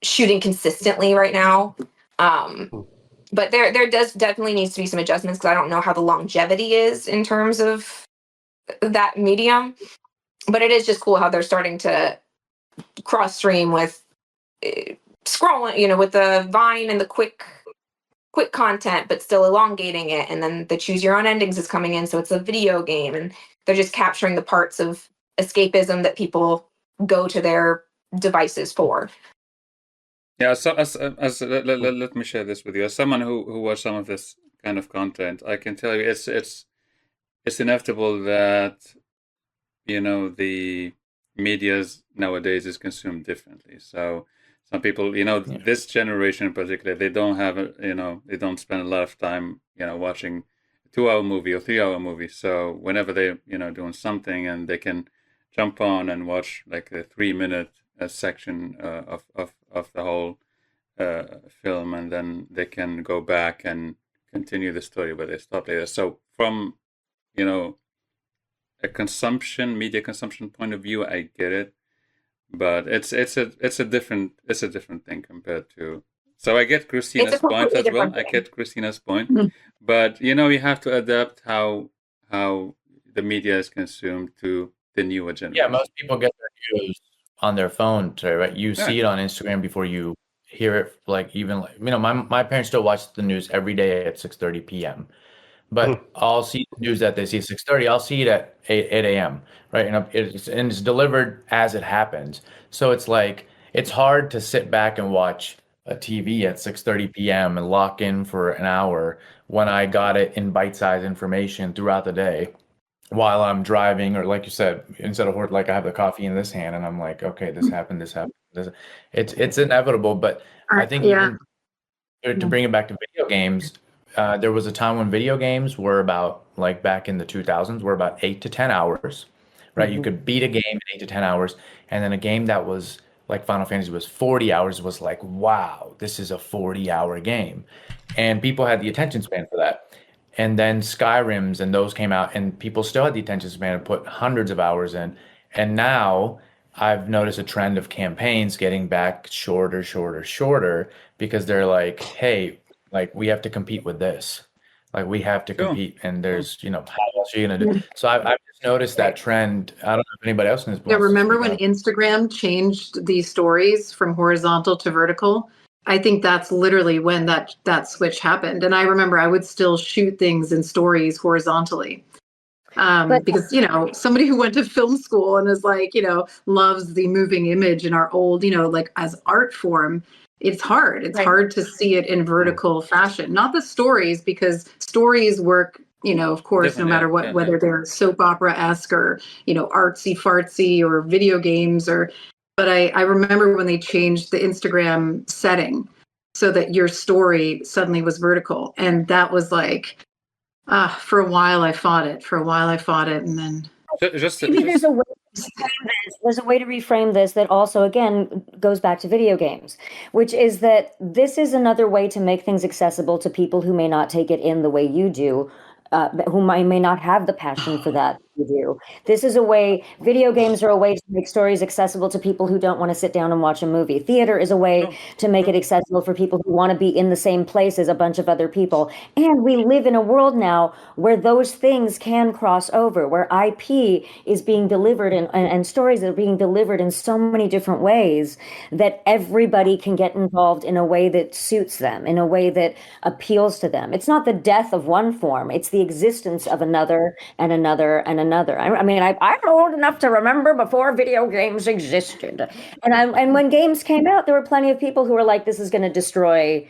shooting consistently right now. But there does definitely needs to be some adjustments because I don't know how the longevity is in terms of that medium. But it is just cool how they're starting to cross stream with scrolling, with the Vine and the quick content, but still elongating it. And then the choose your own endings is coming in. So it's a video game, and they're just capturing the parts of escapism that people go to their devices for. Yeah, so let me share this with you. As someone who watched some of this kind of content, I can tell you it's inevitable that, you know, the medias nowadays is consumed differently. So some people, you know, this generation in particular, they don't have you know, they don't spend a lot of time, you know, watching a 2-hour movie or 3-hour movie. So whenever they, you know, doing something, and they can jump on and watch like a 3-minute section of the whole film, and then they can go back and continue the story where they stopped later. So from, you know, a media consumption point of view, I get it, but it's a different thing compared to. So I get Christina's point as well. I get Christina's point, but you know, you have to adapt how the media is consumed to the newer generation. Yeah, most people get their news on their phone today, right? You see it on Instagram before you hear it. Like, even like, you know, my parents still watch the news every day at 6:30 p.m. But I'll see the news that they see at 6:30. I'll see it at 8 a.m. Right, and it's delivered as it happens. So it's like, it's hard to sit back and watch a TV at 6:30 p.m. and lock in for an hour when I got it in bite-sized information throughout the day while I'm driving, or like you said, instead of like I have the coffee in this hand and I'm like, okay, this happened, this happened. It's inevitable, but I think even to bring it back to video games, there was a time when video games were about, like back in the 2000s, were about 8 to 10 hours, right? You could beat a game in 8 to 10 hours, and then a game that was like Final Fantasy was 40 hours was like, wow, this is a 40-hour game. And people had the attention span for that. And then Skyrims and those came out, and people still had the attention span and put hundreds of hours in. And now I've noticed a trend of campaigns getting back shorter, because they're like, hey, like, we have to compete with this. Like, we have to compete, and there's, you know, how else are you gonna do? So I've just noticed that trend. I don't know if anybody else knows. Yeah, remember when Instagram changed these stories from horizontal to vertical? I think that's literally when that switch happened. And I remember I would still shoot things in stories horizontally. Because, you know, somebody who went to film school and is like, you know, loves the moving image in our old, you know, like as art form, it's hard. It's hard to see it in vertical fashion. Not the stories, because stories work, you know, of course, no matter what, whether they're soap opera-esque or, you know, artsy fartsy or video games or. But I remember when they changed the Instagram setting so that your story suddenly was vertical. And that was like, for a while I fought it. And then maybe there's a way to reframe this. There's a way to reframe this that also, again, goes back to video games, which is that this is another way to make things accessible to people who may not take it in the way you do, who may not have the passion for that you do. This is a way, video games are a way to make stories accessible to people who don't want to sit down and watch a movie. Theater is a way to make it accessible for people who want to be in the same place as a bunch of other people. And we live in a world now where those things can cross over, where IP is being delivered and stories are being delivered in so many different ways that everybody can get involved in a way that suits them, in a way that appeals to them. It's not the death of one form, it's the existence of another and another and another. I mean, I'm old enough to remember before video games existed. And when games came out, there were plenty of people who were like, this is going to destroy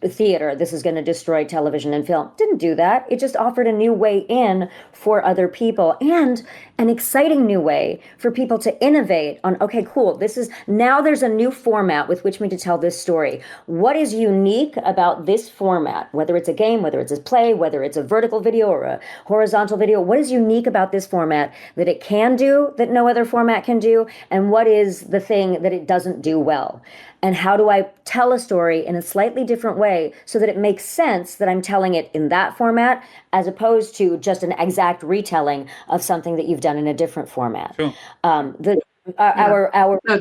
theater, this is going to destroy television and film. Didn't do that. It just offered a new way in for other people, and an exciting new way for people to innovate on, okay, cool, there's a new format with which to tell this story. What is unique about this format, whether it's a game, whether it's a play, whether it's a vertical video or a horizontal video? What is unique about this format that it can do that no other format can do? And what is the thing that it doesn't do well? And how do I tell a story in a slightly different way so that it makes sense that I'm telling it in that format, as opposed to just an exact retelling of something that you've done in a different format? Sure.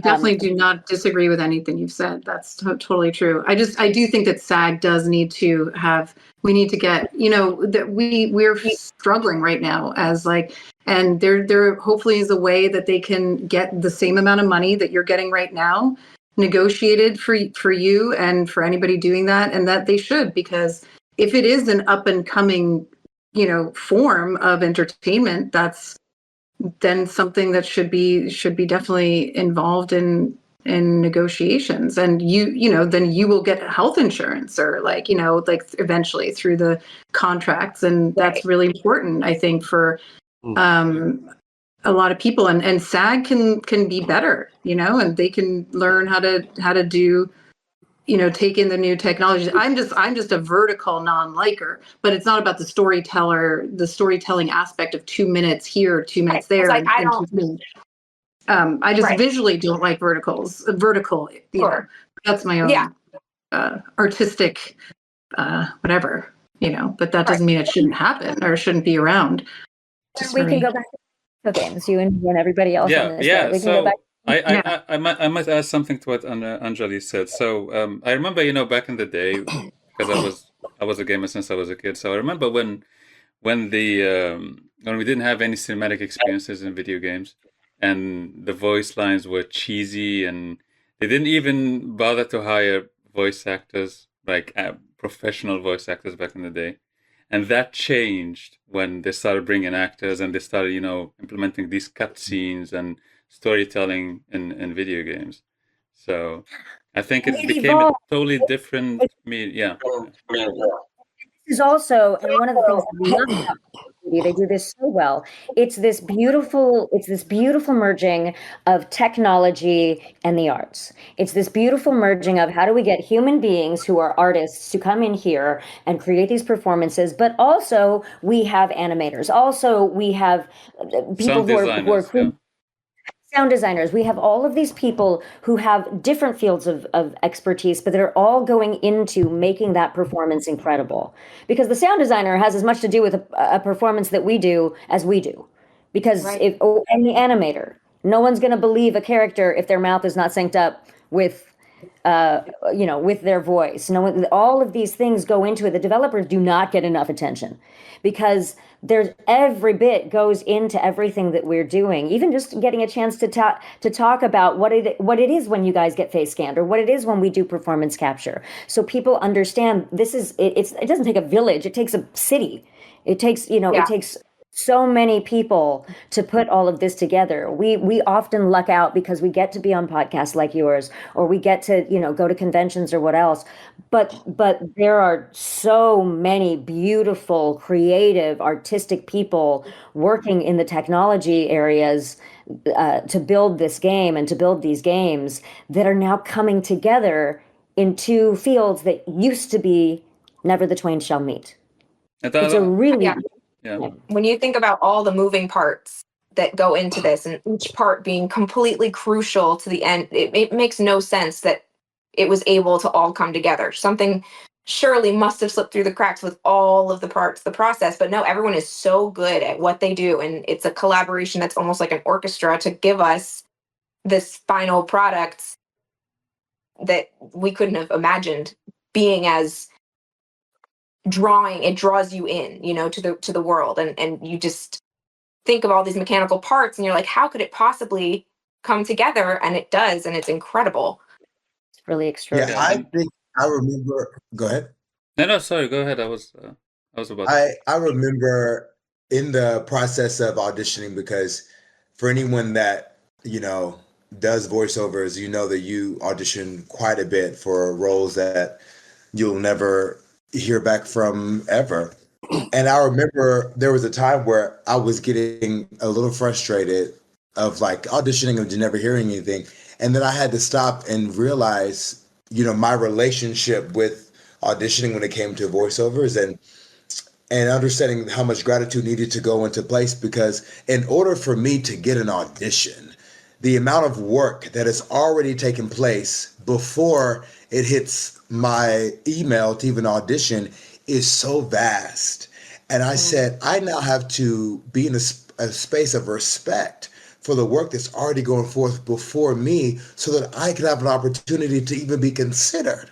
Definitely do not disagree with anything you've said. That's totally true. I do think that SAG does need to we need to get, you know, that we're struggling right now as like, and there hopefully is a way that they can get the same amount of money that you're getting right now negotiated for you and for anybody doing that, and that they should, because if it is an up and coming, you know, form of entertainment, that's then something that should be definitely involved in in negotiations, and then you will get health insurance, or like eventually through the contracts, and that's really important, I think, for a lot of people, and SAG can be better, and they can learn how to do, take in the new technologies. I'm just a vertical non-liker, but it's not about the storytelling aspect of 2 minutes here, 2 minutes there. Like, I just visually don't like vertical, that's my own artistic whatever, but that doesn't mean it shouldn't happen or shouldn't be around. We can go back to games, you and everybody else on this. Yeah. We can go back. I might add something to what Anjali said. So I remember, back in the day, because I was a gamer since I was a kid. So I remember when we didn't have any cinematic experiences in video games, and the voice lines were cheesy, and they didn't even bother to hire voice actors, like professional voice actors back in the day. And that changed when they started bringing actors, and they started, implementing these cutscenes and storytelling in video games. So I think it became a totally different media. This is also, and one of the things that we love about media, they do this so well. It's this beautiful merging of technology and the arts. It's this beautiful merging of how do we get human beings who are artists to come in here and create these performances, but also we have animators. Also, we have people who are sound designers. We have all of these people who have different fields of expertise, but they're all going into making that performance incredible. Because the sound designer has as much to do with a performance that we do as we do. Because and the animator, no one's going to believe a character if their mouth is not synced up with with their voice. All of these things go into it. The developers do not get enough attention because there's every bit goes into everything that we're doing. Even just getting a chance to talk about what it is when you guys get face scanned, or what it is when we do performance capture, so people understand this is it doesn't take a village, it takes a city. It takes it takes so many people to put all of this together. We often luck out because we get to be on podcasts like yours, or we get to go to conventions or what else. But there are so many beautiful, creative, artistic people working in the technology areas to build this game and to build these games that are now coming together in two fields that used to be never the twain shall meet. It's a really When you think about all the moving parts that go into this, and each part being completely crucial to the end, it makes no sense that it was able to all come together. Something surely must have slipped through the cracks with all of the parts, the process. But no, everyone is so good at what they do, and it's a collaboration that's almost like an orchestra to give us this final product that we couldn't have imagined being as it draws you in, to the world, and you just think of all these mechanical parts and you're like, how could it possibly come together? And it does, and it's incredible. It's really extraordinary. Yeah, I think I remember. Go ahead. No, sorry, go ahead. I was about. I remember in the process of auditioning, because for anyone that does voiceovers, that you audition quite a bit for roles that you'll never hear back from ever. And I remember there was a time where I was getting a little frustrated of like auditioning and never hearing anything. And then I had to stop and realize, my relationship with auditioning when it came to voiceovers, and understanding how much gratitude needed to go into place, because in order for me to get an audition, the amount of work that has already taken place before it hits my email to even audition is so vast. And I said, I now have to be in a space of respect for the work that's already going forth before me, so that I can have an opportunity to even be considered.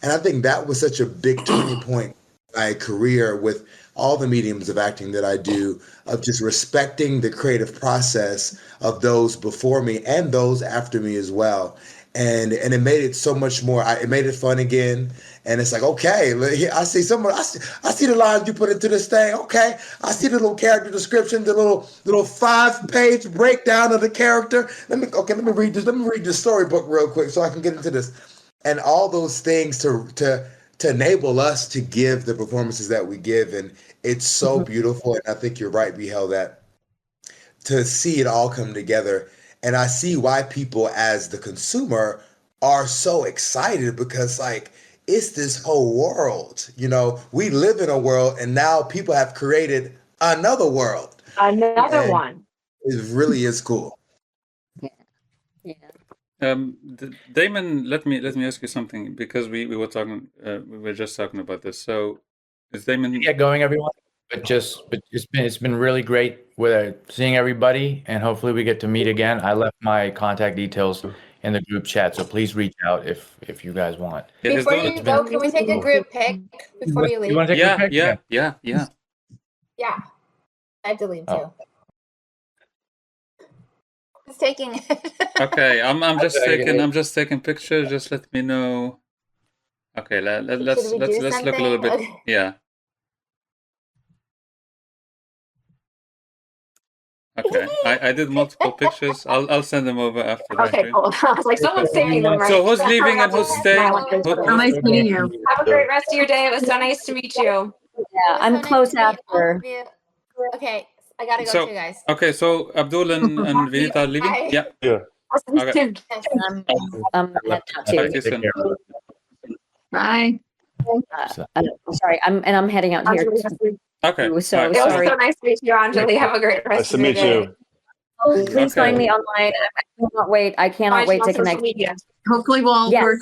And I think that was such a big turning point in my career, with all the mediums of acting that I do, of just respecting the creative process of those before me and those after me as well. and it made it so much more. It made it fun again. And it's like, okay, I see someone. I see the lines you put into this thing. Okay, I see the little character description, the little 5-page breakdown of the character. Let me read this. Let me read the storybook real quick so I can get into this. And all those things to enable us to give the performances that we give, and it's so beautiful. And I think you're right, Behel, that to see it all come together, and I see why people, as the consumer, are so excited, because like, it's this whole world. We live in a world, and now people have created another world. Another one. It really is cool. Yeah. Damon, let me ask you something, because we were just talking about this. So is Damon Get going, everyone. But it's been really great with seeing everybody, and hopefully we get to meet again. I left my contact details in the group chat, so please reach out if you guys want. Before you go, can we take a group pic before you leave? You want to take a pic? Yeah. Yeah. I have to leave too. Who's taking it? Okay, I'm just taking pictures. Just let me know. Okay, let's look a little bit. Okay. Yeah. Okay, I did multiple pictures. I'll send them over after that. Okay, cool. I was like, someone's taking them right. So who's leaving and who's staying? So nice meeting you. Have a great rest of your day. It was so nice to meet you. Yeah, I'm close after. Okay, I gotta go too, guys. Okay, so Abdul and Vinita are leaving? Bye. Yeah. Okay. I'm heading out too. Talk to you soon. Bye. I'm sorry. I'm heading out here. Okay. So All right. It was sorry. so nice to meet you, Anjali. Have a great rest of your day. Oh, please find me online. I cannot wait to connect. Hopefully we'll all Yes. work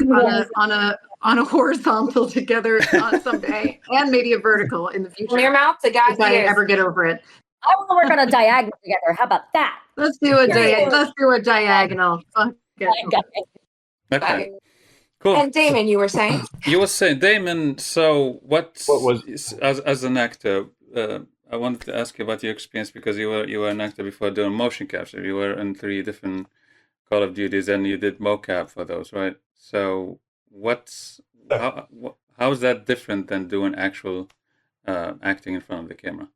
on a horizontal together someday, and maybe a vertical in the future. From your mouth to God's if I ears. ever get over it. I want to work on a diagonal together. How about that? Let's do a diagonal. Fuck it. Okay. Cool. And Damon, you were saying? You were saying, Damon, so what was as an actor, I wanted to ask you about your experience, because you were an actor before doing motion capture. You were in 3 different Call of Duties, and you did mocap for those, right? So how is that different than doing actual acting in front of the camera?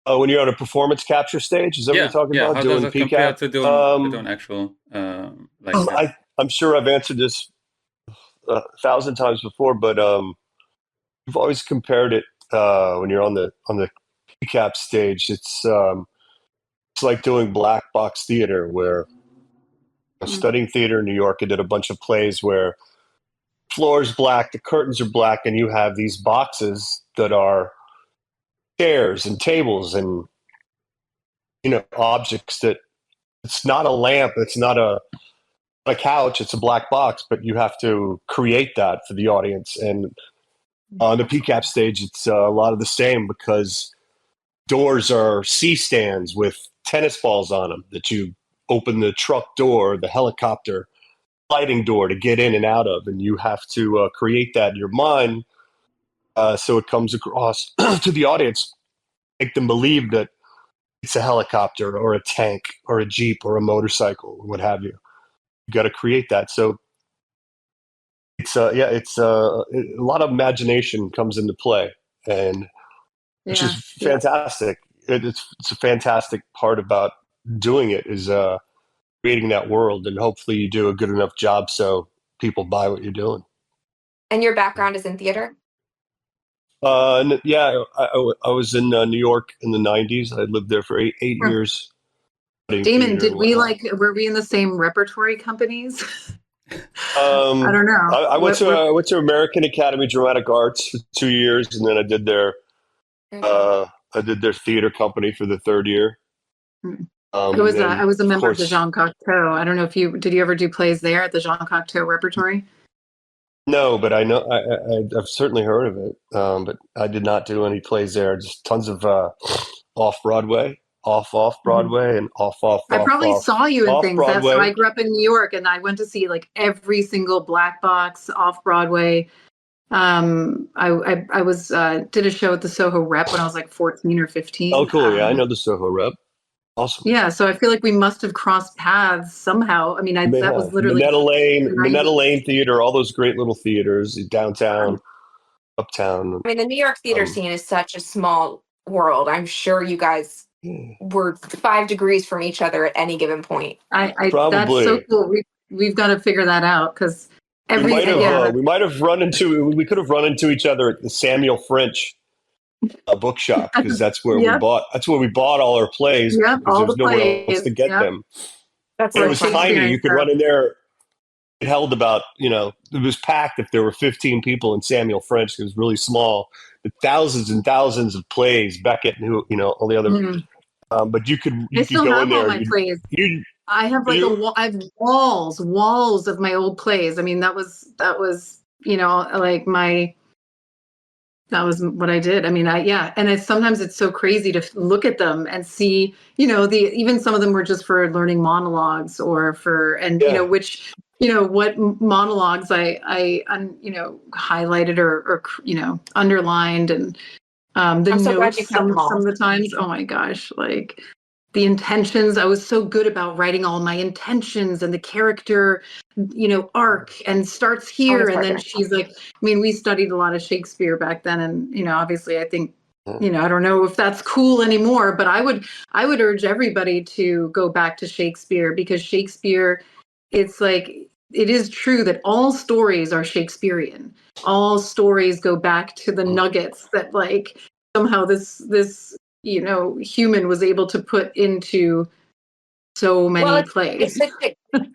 When you're on a performance capture stage, is that what you're talking about? How Doing does it compare to doing actual I'm sure I've answered this 1,000 times before, but you've always compared it when you're on the PCAP stage. It's like doing black box theater, where studying theater in New York, I did a bunch of plays where floor's black, the curtains are black, and you have these boxes that are chairs and tables and objects that it's not a lamp, it's not a couch, it's a black box, but you have to create that for the audience. And on the PCAP stage, it's a lot of the same, because doors are C-stands with tennis balls on them that you open the truck door, the helicopter sliding door to get in and out of, and you have to create that in your mind so it comes across to the audience, make them believe that it's a helicopter or a tank or a Jeep or a motorcycle or what have you. You got to create that. So it's a lot of imagination comes into play, and which is fantastic. It's a fantastic part about doing it, is creating that world, and hopefully you do a good enough job so people buy what you're doing. And your background is in theater? I was in New York in the 90s. I lived there for eight years. Damon, were we in the same repertory companies? I don't know. I went to American Academy of Dramatic Arts for 2 years, and then I did their theater company for the 3rd year. I was a member of the Jean Cocteau. I don't know if did you ever do plays there at the Jean Cocteau repertory? No, but I know I've certainly heard of it. But I did not do any plays there. Just tons of off Broadway, off Broadway, and off. I probably saw you in things. Broadway. That's so I grew up in New York, and I went to see like every single black box off Broadway. I was did a show at the Soho Rep when I was like 14 or 15. Oh, cool! Yeah, I know the Soho Rep. Awesome. Yeah, so I feel like we must have crossed paths somehow. I mean, that was literally Minetta Lane Theater, all those great little theaters downtown, uptown. I mean, the New York theater scene is such a small world. I'm sure you guys were 5 degrees from each other at any given point. Probably. That's so cool. We've got to figure that out because we could have run into each other at the Samuel French bookshop, because that's where we bought all our plays, because there was nowhere else to get them. That's it was tiny. You could run in there. It held about, it was packed if there were 15 people in Samuel French. It was really small. But thousands and thousands of plays, Beckett, and all the other. But you could go in there. All my plays. I have I have walls of my old plays. I mean, that was like that was what I did. I mean, and sometimes it's so crazy to look at them and see, even some of them were just for learning monologues or which, what monologues I highlighted or underlined, and the notes some of the times. Oh my gosh, like the intentions. I was so good about writing all my intentions and the character, arc, and starts here. And then she's like, I mean, we studied a lot of Shakespeare back then. And, obviously I think, I don't know if that's cool anymore, but I would urge everybody to go back to Shakespeare, because Shakespeare, it's like, it is true that all stories are Shakespearean. All stories go back to the nuggets that like somehow this human was able to put into so many plays.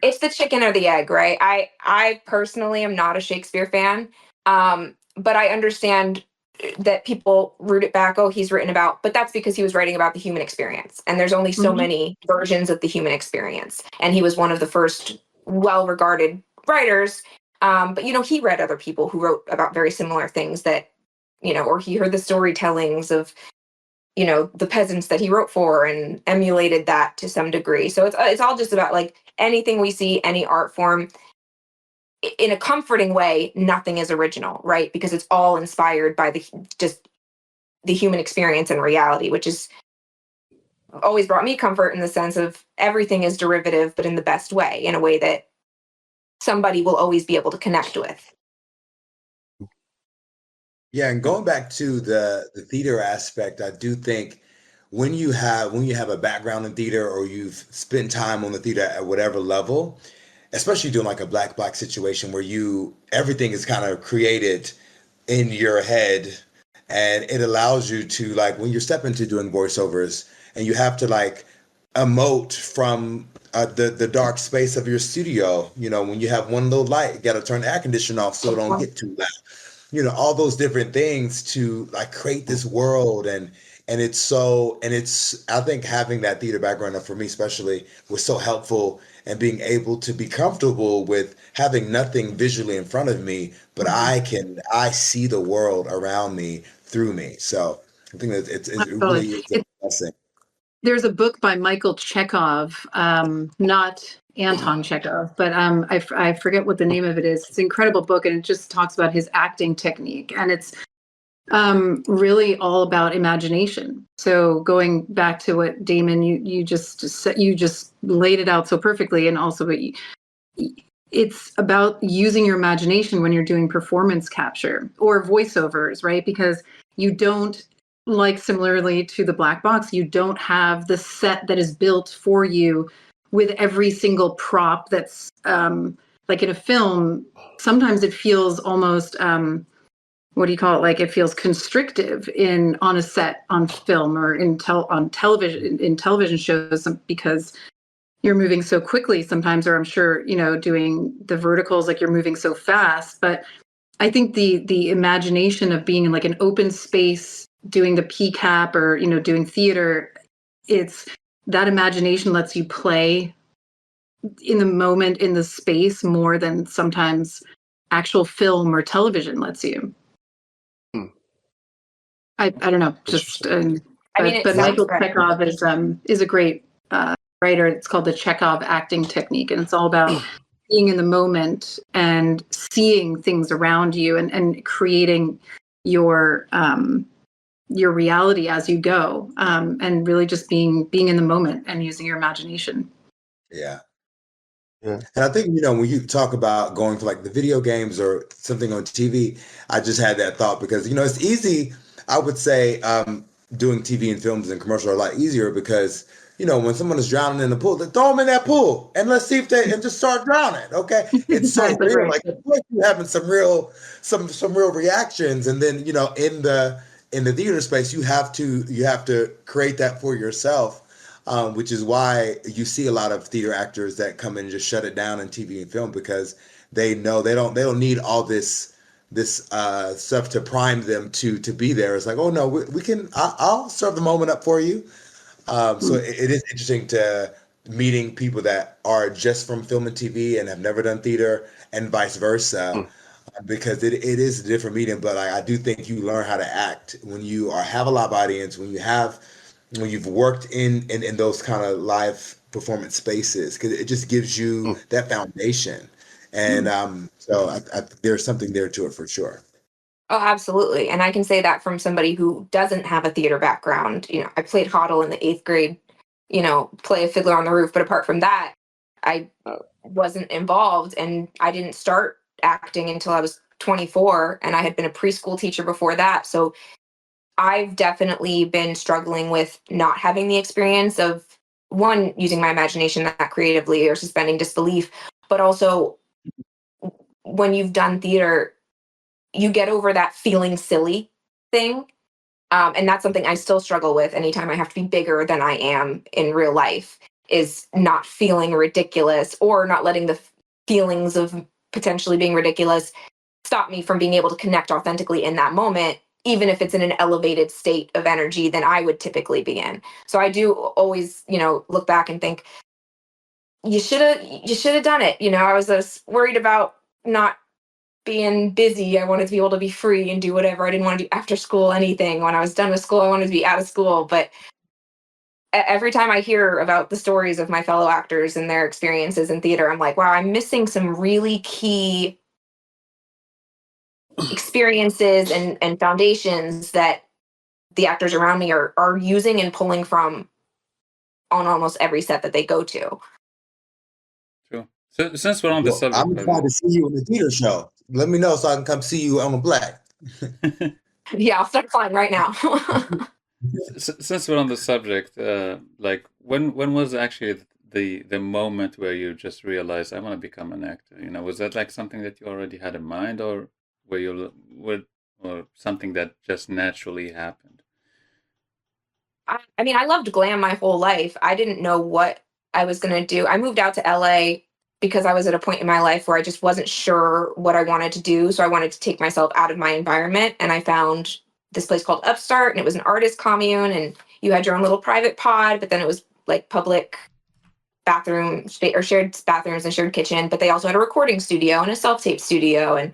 It's the chicken or the egg, right? I personally am not a Shakespeare fan, but I understand that people root it back. Oh, he's written about, but that's because he was writing about the human experience, and there's only so many versions of the human experience, and he was one of the first well-regarded writers. But he read other people who wrote about very similar things that, or he heard the storytellings of the peasants that he wrote for and emulated that to some degree. So it's all just about like anything we see, any art form, in a comforting way. Nothing is original, right? Because it's all inspired by the human experience and reality, which is always brought me comfort in the sense of everything is derivative, but in the best way, in a way that somebody will always be able to connect with. Yeah, and going back to the theater aspect, I do think when you have a background in theater, or you've spent time on the theater at whatever level, especially doing like a black situation where everything is kind of created in your head, and it allows you to, like, when you're stepping into doing voiceovers and you have to like emote from the dark space of your studio, when you have one little light, you got to turn the air conditioner off so it don't get too loud. All those different things to like create this world, and it's I think having that theater background, for me especially, was so helpful, and being able to be comfortable with having nothing visually in front of me, but I see the world around me through me. So I think that it really is a blessing. There's a book by Michael Chekhov, not Anton Chekhov, but I forget what the name of it is. It's an incredible book, and it just talks about his acting technique, and it's really all about imagination. So going back to what Damon, you just laid it out so perfectly, and also it's about using your imagination when you're doing performance capture or voiceovers, right? Because you don't, like similarly to the black box, you don't have the set that is built for you with every single prop that's like in a film. Sometimes it feels almost what do you call it? Like it feels constrictive on a set on film or on television shows, because you're moving so quickly sometimes, or I'm sure, doing the verticals, like you're moving so fast. But I think the imagination of being in like an open space, doing the PCAP or, doing theater, it's that imagination lets you play in the moment, in the space, more than sometimes actual film or television lets you. I don't know, just but Michael Chekhov is a great writer. It's called the Chekhov acting technique, and it's all about being in the moment and seeing things around you and creating your your reality as you go, and really just being in the moment and using your imagination. Yeah. Yeah. And I think, when you talk about going to like the video games or something on TV, I just had that thought because, it's easy. I would say doing TV and films and commercials are a lot easier because, when someone is drowning in the pool, they throw them in that pool and let's see if they and just start drowning. Okay. It's so Exactly real. right. Like, of course you're having some real reactions. And then, in the theater space, you have to create that for yourself. Which is why you see a lot of theater actors that come in and just shut it down in TV and film because they know they don't need all this stuff to prime them to be there. It's like, oh no, we can. I'll serve the moment up for you. So it is interesting to meeting people that are just from film and TV and have never done theater and vice versa. Because it is a different medium, but I do think you learn how to act when you have a live audience, when you've worked in those kind of live performance spaces, because it just gives you that foundation. And so there's something there to it for sure. Oh, absolutely. And I can say that from somebody who doesn't have a theater background. I played Hodel in the 8th grade, play a Fiddler on the Roof. But apart from that, I wasn't involved, and I didn't start acting until I was 24, and I had been a preschool teacher before that. So I've definitely been struggling with not having the experience of, one, using my imagination that creatively or suspending disbelief, but also when you've done theater, you get over that feeling silly thing. And that's something I still struggle with anytime I have to be bigger than I am in real life, is not feeling ridiculous or not letting the feelings of potentially being ridiculous stop me from being able to connect authentically in that moment, even if it's in an elevated state of energy than I would typically be in. So I do always, look back and think, you should have done it. I was worried about not being busy. I wanted to be able to be free and do whatever. I didn't want to do after school anything. When I was done with school, I wanted to be out of school. But every time I hear about the stories of my fellow actors and their experiences in theater, I'm like, wow, I'm missing some really key experiences and foundations that the actors around me are using and pulling from on almost every set that they go to. True. So since we're on the subject, I'm excited to see you in the theater show. Let me know so I can come see you on the black. Yeah, I'll start flying right now. Since we're on the subject, like when was actually the moment where you just realized I want to become an actor? Was that like something that you already had in mind, or or something that just naturally happened? I mean, I loved glam my whole life. I didn't know what I was going to do. I moved out to LA because I was at a point in my life where I just wasn't sure what I wanted to do. So I wanted to take myself out of my environment. And I found this place called Upstart, and it was an artist commune. And you had your own little private pod, but then it was like public bathroom or shared bathrooms and shared kitchen. But they also had a recording studio and a self-tape studio. And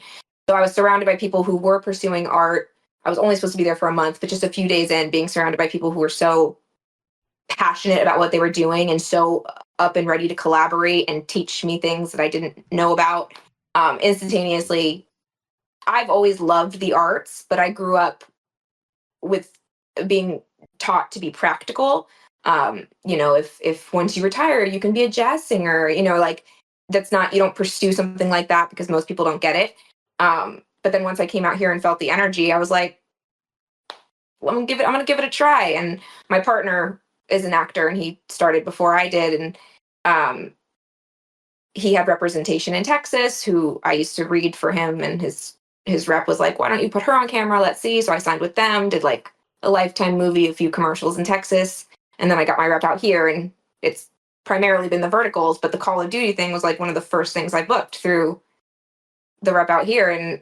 so I was surrounded by people who were pursuing art. I was only supposed to be there for a month, but just a few days in, being surrounded by people who were so passionate about what they were doing and so up and ready to collaborate and teach me things that I didn't know about instantaneously. I've always loved the arts, but I grew up with being taught to be practical. If once you retire, you can be a jazz singer, like that's not, you don't pursue something like that because most people don't get it. But then once I came out here and felt the energy, I was like, well, I'm gonna give it a try. And my partner is an actor, and he started before I did, and he had representation in Texas, who I used to read for him, and his rep was like, why don't you put her on camera? Let's see. So I signed with them, did like a Lifetime movie, a few commercials in Texas, and then I got my rep out here, and it's primarily been the verticals, but the Call of Duty thing was like one of the first things I booked through the rep out here. And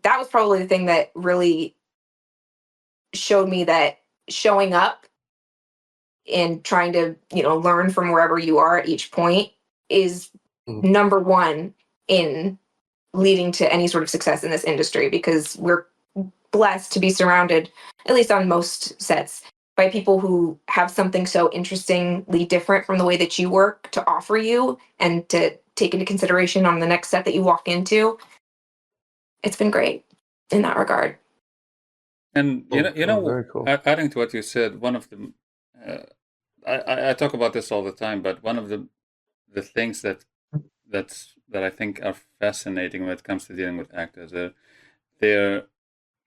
that was probably the thing that really showed me that showing up and trying to, learn from wherever you are at each point is number one in leading to any sort of success in this industry, because we're blessed to be surrounded, at least on most sets, by people who have something so interestingly different from the way that you work to offer you and to take into consideration on the next set that you walk into. It's been great in that regard. And very cool. adding to what you said, one of the I talk about this all the time, but one of the things that I think are fascinating when it comes to dealing with actors, they're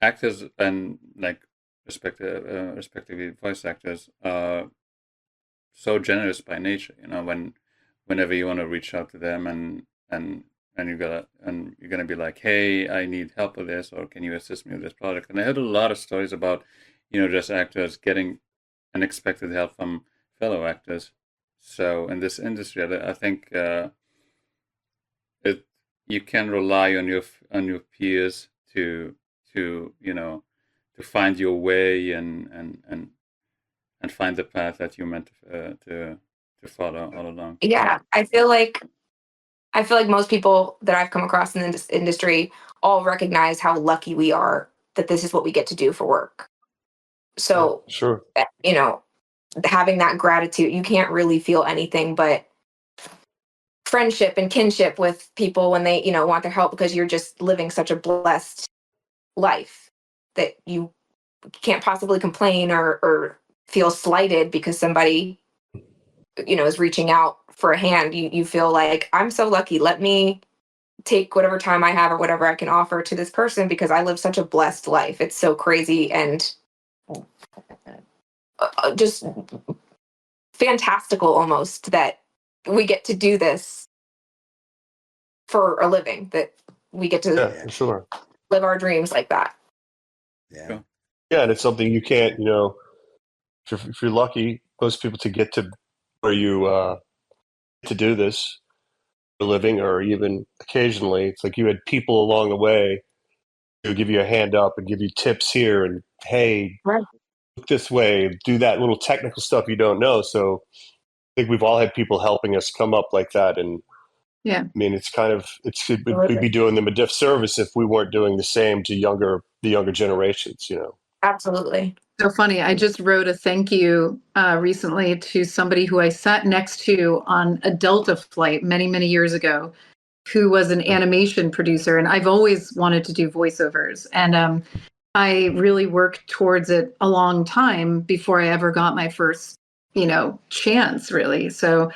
actors and like respectively voice actors are so generous by nature. Whenever you want to reach out to them and you're gonna be like, hey, I need help with this, or can you assist me with this project? And I heard a lot of stories about just actors getting unexpected help from fellow actors. So in this industry, I think you can rely on your peers to find your way and find the path that you meant to follow all along. Yeah, I feel like most people that I've come across in this industry all recognize how lucky we are that this is what we get to do for work. So, sure. Having that gratitude, you can't really feel anything but friendship and kinship with people when they, want their help, because you're just living such a blessed life that you can't possibly complain or feel slighted because somebody, is reaching out for a hand. You feel like, I'm so lucky. Let me take whatever time I have or whatever I can offer to this person because I live such a blessed life. It's so crazy and just fantastical almost that we get to do this for a living, that we get to sure. live our dreams like that. Yeah. Yeah, and it's something you can't, if you're lucky, most people to get to where you to do this for a living, or even occasionally, it's like you had people along the way who give you a hand up and give you tips here and, hey, look this way, do that little technical stuff you don't know. So I think we've all had people helping us come up like that. And yeah, I mean, we'd be doing them a disservice if we weren't doing the same to the younger generations, Absolutely. So funny. I just wrote a thank you recently to somebody who I sat next to on a Delta flight many, many years ago, who was an animation producer. And I've always wanted to do voiceovers. And I really worked towards it a long time before I ever got my first, chance, really. So,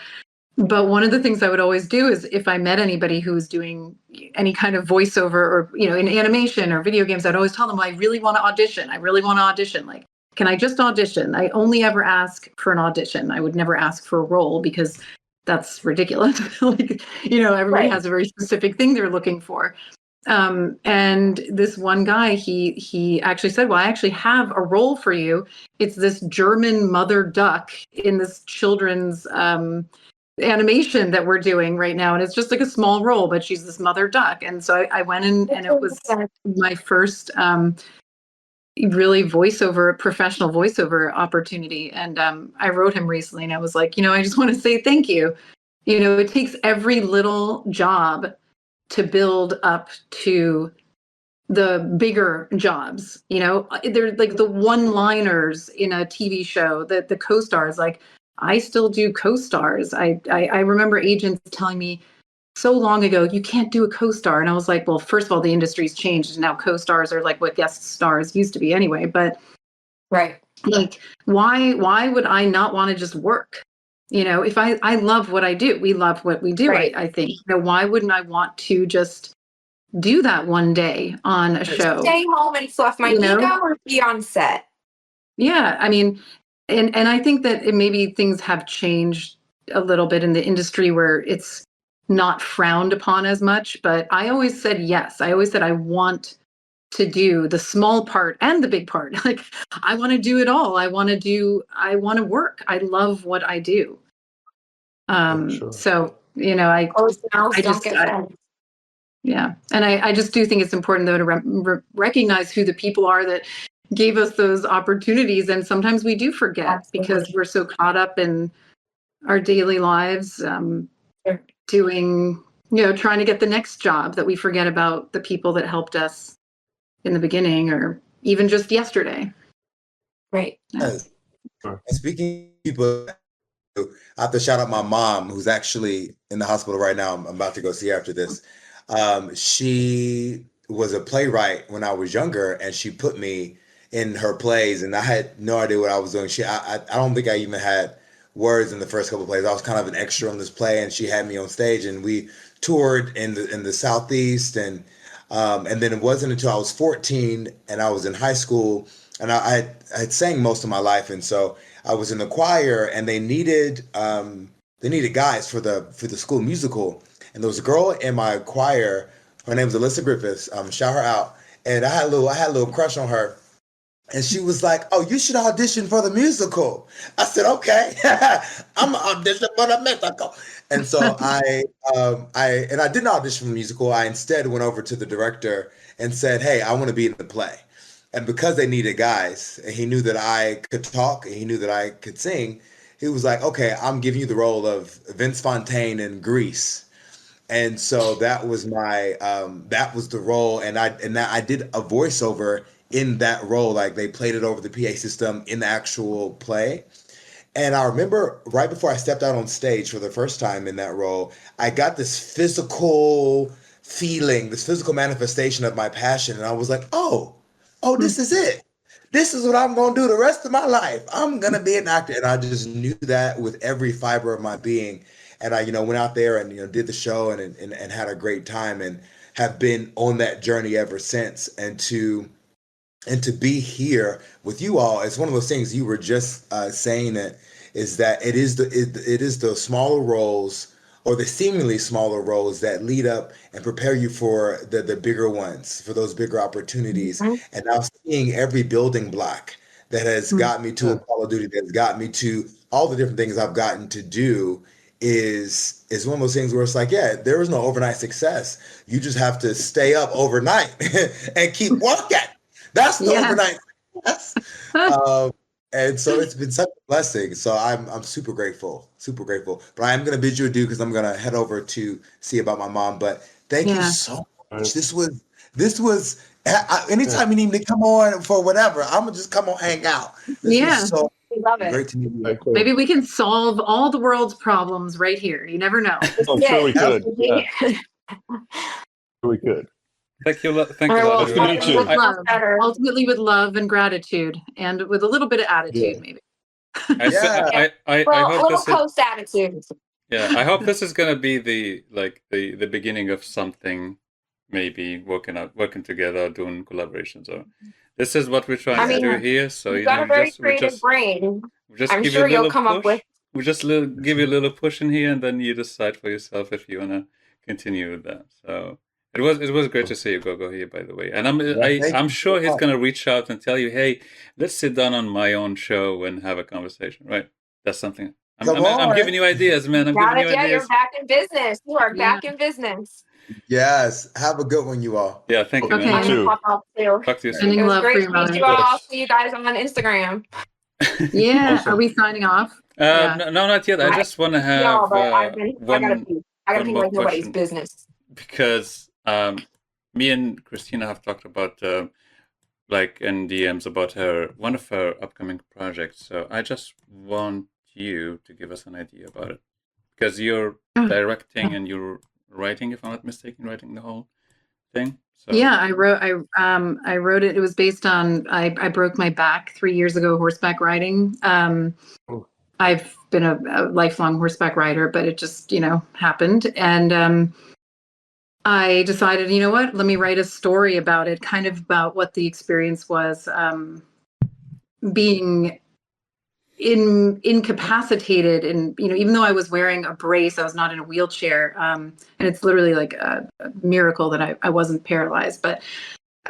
but one of the things I would always do is if I met anybody who was doing any kind of voiceover or, in animation or video games, I'd always tell them, I really want to audition. Like, can I just audition? I only ever ask for an audition. I would never ask for a role because that's ridiculous. Everybody has a very specific thing they're looking for. And this one guy, he actually said, well, I actually have a role for you. It's this German mother duck in this children's animation that we're doing right now. And it's just like a small role, but she's this mother duck. And so I went in and it was my first really professional voiceover opportunity. And I wrote him recently and I was like, I just want to say thank you. It takes every little job to build up to the bigger jobs. They're like the one-liners in a TV show that the co-stars, like I still do co-stars. I remember agents telling me so long ago, you can't do a co-star. And I was like, well, first of all, the industry's changed. And now co-stars are like what guest stars used to be anyway. But like, why would I not want to just work? If I love what I do, we love what we do. Right. I think, why wouldn't I want to just do that one day on a show? Stay home and fluff my ego or be on set? Yeah. I mean, and I think that maybe things have changed a little bit in the industry where it's not frowned upon as much, but I always said yes. I always said I want to do the small part and the big part. Like I want to do it all. I want to work. I love what I do. So, I just do think it's important though to recognize who the people are that gave us those opportunities. And sometimes we do forget because we're so caught up in our daily lives, doing, trying to get the next job that we forget about the people that helped us in the beginning or even just yesterday. Right. And speaking of people, I have to shout out my mom, who's actually in the hospital right now. I'm about to go see her after this. She was a playwright when I was younger, and she put me in her plays, and I had no idea what I was doing. I don't think I even had words in the first couple of plays. I was kind of an extra on this play, and she had me on stage, and we toured in the Southeast, and then it wasn't until I was 14 and I was in high school, and I had sang most of my life, and so I was in the choir, and they needed guys for the school musical, and there was a girl in my choir. Her name was Alyssa Griffiths. Shout her out. And I had a little crush on her. And she was like, "Oh, you should audition for the musical." I said, "Okay, I'm gonna audition for the musical." And so I didn't audition for the musical. I instead went over to the director and said, "Hey, I want to be in the play." And because they needed guys, and he knew that I could talk and he knew that I could sing, he was like, "Okay, I'm giving you the role of Vince Fontaine in Grease." And so that was the role, and I did a voiceover in that role. Like, they played it over the PA system in the actual play. And I remember right before I stepped out on stage for the first time in that role, I got this physical feeling, this physical manifestation of my passion, and I was like, oh, this is it. This is what I'm going to do the rest of my life. I'm going to be an actor. And I just knew that with every fiber of my being. And I, went out there and, did the show and had a great time, and have been on that journey ever since. And to be here with you all, it's one of those things you were just saying, that is that it is the smaller roles, or the seemingly smaller roles, that lead up and prepare you for the bigger ones, for those bigger opportunities. Mm-hmm. And now seeing every building block that has got me to a Call of Duty, that's got me to all the different things I've gotten to do, is one of those things where it's like, yeah, there is no overnight success. You just have to stay up overnight and keep working. That's the overnight success. And so it's been such a blessing. So I'm super grateful. But I am going to bid you adieu, because I'm going to head over to see about my mom. But thank you so much. This was anytime you need me to come on for whatever, I'm going to just come on, hang out. This was so we love it. Great to meet you. Maybe we can solve all the world's problems right here. You never know. I'm sure we could. Yeah. We could. Thank you. Thank you. Nice to meet you. Ultimately, with love and gratitude, and with a little bit of attitude, maybe. I hope this post attitude. Yeah, I hope this is gonna be the beginning of something. Maybe working together, doing collaborations. Or this is what we're trying to do here. So you've got a very creative brain. I'm sure you'll come up with. We just give you a little push in here, and then you decide for yourself if you wanna continue with that. So it was great to see you, Gogo, here, by the way. And I'm sure he's gonna reach out and tell you, hey, let's sit down on my own show and have a conversation. Right? That's something. I'm giving you ideas, man. I'm giving you ideas. You're back in business. You are back in business. Yes. Have a good one, you all. Yeah, thank you, Okay. man. I'm gonna pop off too. Talk to you soon. It was great to meet you all. I'll see you guys on Instagram. Yeah. Awesome. Are we signing off? No, not yet. I just want to have No, but I gotta be like nobody's question. business. Because me and Kristina have talked about like in DMs about one of her upcoming projects. So I just want you to give us an idea about it, because you're directing and you're writing, if I'm not mistaken, writing the whole thing. So. Yeah, I wrote it. It was based on I broke my back 3 years ago horseback riding. I've been a lifelong horseback rider, but it just happened, and I decided, you know what, let me write a story about it, kind of about what the experience was, being incapacitated, and even though I was wearing a brace, I was not in a wheelchair, and it's literally like a miracle that I wasn't paralyzed. But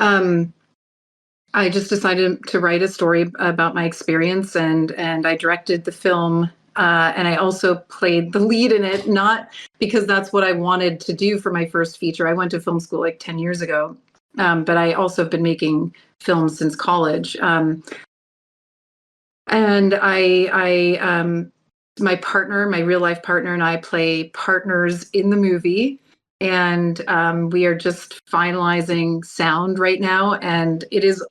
I just decided to write a story about my experience, and I directed the film, and I also played the lead in it, not because that's what I wanted to do for my first feature. I went to film school like 10 years ago, but I also have been making films since college. And my partner, my real life partner, and I play partners in the movie, and we are just finalizing sound right now. And it is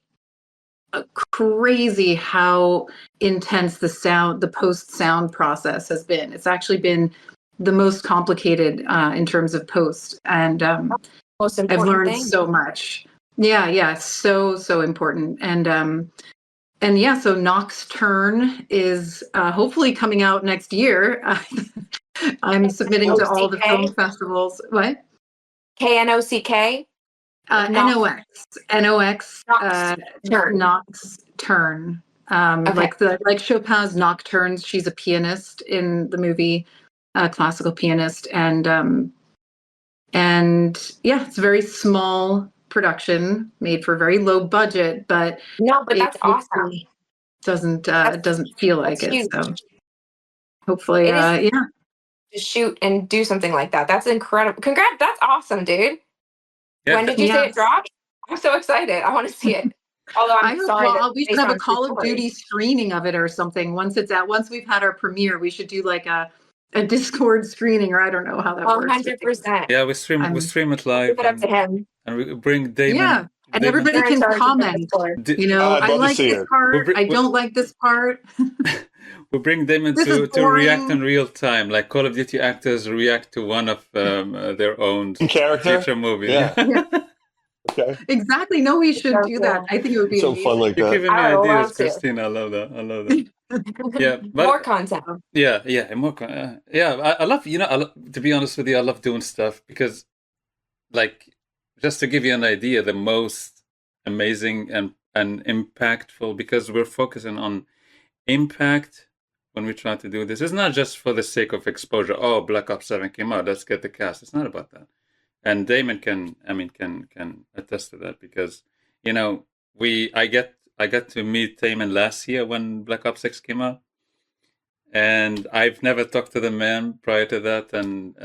crazy how intense the post sound process has been. It's actually been the most complicated in terms of post, and I've learned so much. Yeah, so important. And yeah, so Nocturne is hopefully coming out next year. I'm submitting to all the film festivals. What? KNOCK? NOX, Nocturne. Nocturne. Like Chopin's Nocturnes. She's a pianist in the movie, classical pianist, and yeah, it's a very small production made for a very low budget, but that's awesome. Doesn't feel like it. Huge. So hopefully, to shoot and do something like that. That's incredible. Congrats. That's awesome, dude. Yeah. When did you say it dropped? I'm so excited. I want to see it. Although I'm sorry. We should have a Call of Duty screening of it or something. Once we've had our premiere, we should do like a Discord screening, or I don't know how that works. 100%. Yeah, we stream it live. Give it up to him. And we bring Damon. Yeah, and everybody can comment. I like this part. I don't like this part. We bring them to react in real time, like Call of Duty actors react to one of their own character movie. Yeah. Okay. Exactly. No, we should do that. I think it would be so fun like that. You're giving me ideas, Kristina. I love that. Yeah, but, more content. Yeah, more content. Yeah, I love. To be honest with you, I love doing stuff because, like, just to give you an idea, the most amazing and impactful, because we're focusing on impact when we try to do this. It's not just for the sake of exposure. Oh, Black Ops 7 came out, let's get the cast. It's not about that. And Damon can attest to that, because I got to meet Damon last year when Black Ops 6 came out, and I've never talked to the man prior to that, and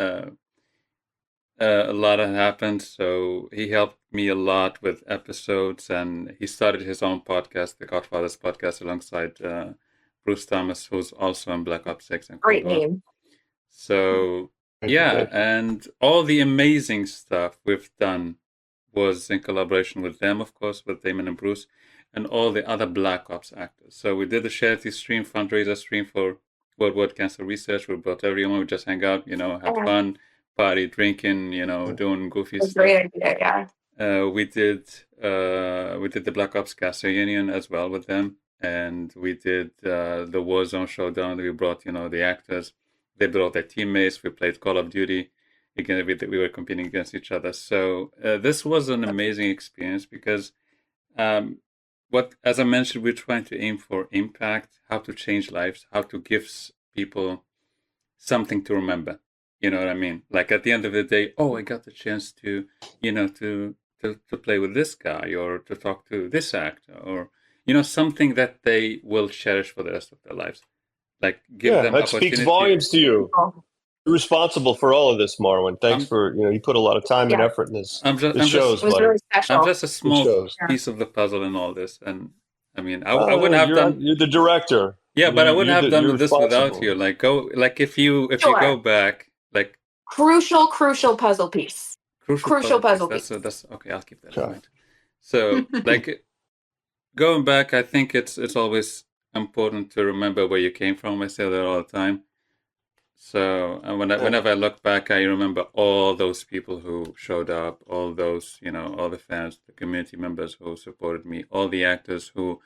a lot had happened. So he helped me a lot with episodes, and he started his own podcast, the CodFathers Podcast, alongside Bruce Thomas, who's also in Black Ops 6. And great name. So yeah, and all the amazing stuff we've done was in collaboration with them, of course, with Damon and Bruce, and all the other Black Ops actors. So we did a charity stream, fundraiser stream for Worldwide Cancer Research. We brought everyone, we just hang out, have fun, party, drinking, doing goofy stuff. Great idea, yeah. We did the Black Ops Cast Reunion as well with them, and we did the Warzone Showdown. We brought the actors. They brought their teammates. We played Call of Duty. Again, we were competing against each other. So this was an amazing experience, because as I mentioned, we're trying to aim for impact, how to change lives, how to give people something to remember. You know what I mean? Like at the end of the day, I got the chance to play with this guy, or to talk to this actor, or something that they will cherish for the rest of their lives. Like give them that opportunity. speaks volumes to you. You're responsible for all of this, Marwen. Thanks for you put a lot of time and effort in this. I'm just a small piece of the puzzle in all this, and I mean, I wouldn't have done. You're the director. Yeah, but I wouldn't have done this without you. Like if you go back, like crucial puzzle piece. Crucial puzzle piece. That's okay. I'll keep that in mind. So like going back, I think it's always important to remember where you came from. I say that all the time. So whenever I look back, I remember all those people who showed up, all those, all the fans, the community members who supported me, all the actors who,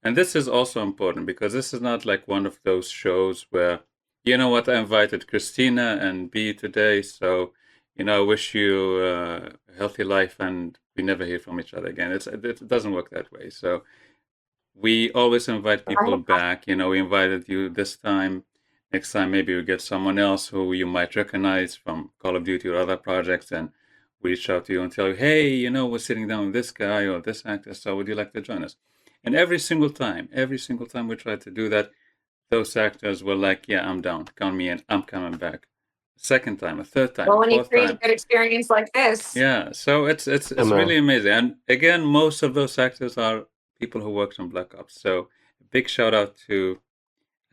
and this is also important, because this is not like one of those shows where, I invited Kristina and B today, so, I wish you a healthy life and we never hear from each other again. It doesn't work that way. So we always invite people back. We invited you this time. Next time, maybe we get someone else who you might recognize from Call of Duty or other projects, and we reach out to you and tell you, hey, we're sitting down with this guy or this actor, so would you like to join us? And every single time we try to do that, those actors were like, yeah, I'm down. Count me in. I'm coming back. Second time, a third time. Well, when you create a good experience like this. Yeah, so it's really amazing. And again, most of those actors are people who worked on Black Ops. So big shout out to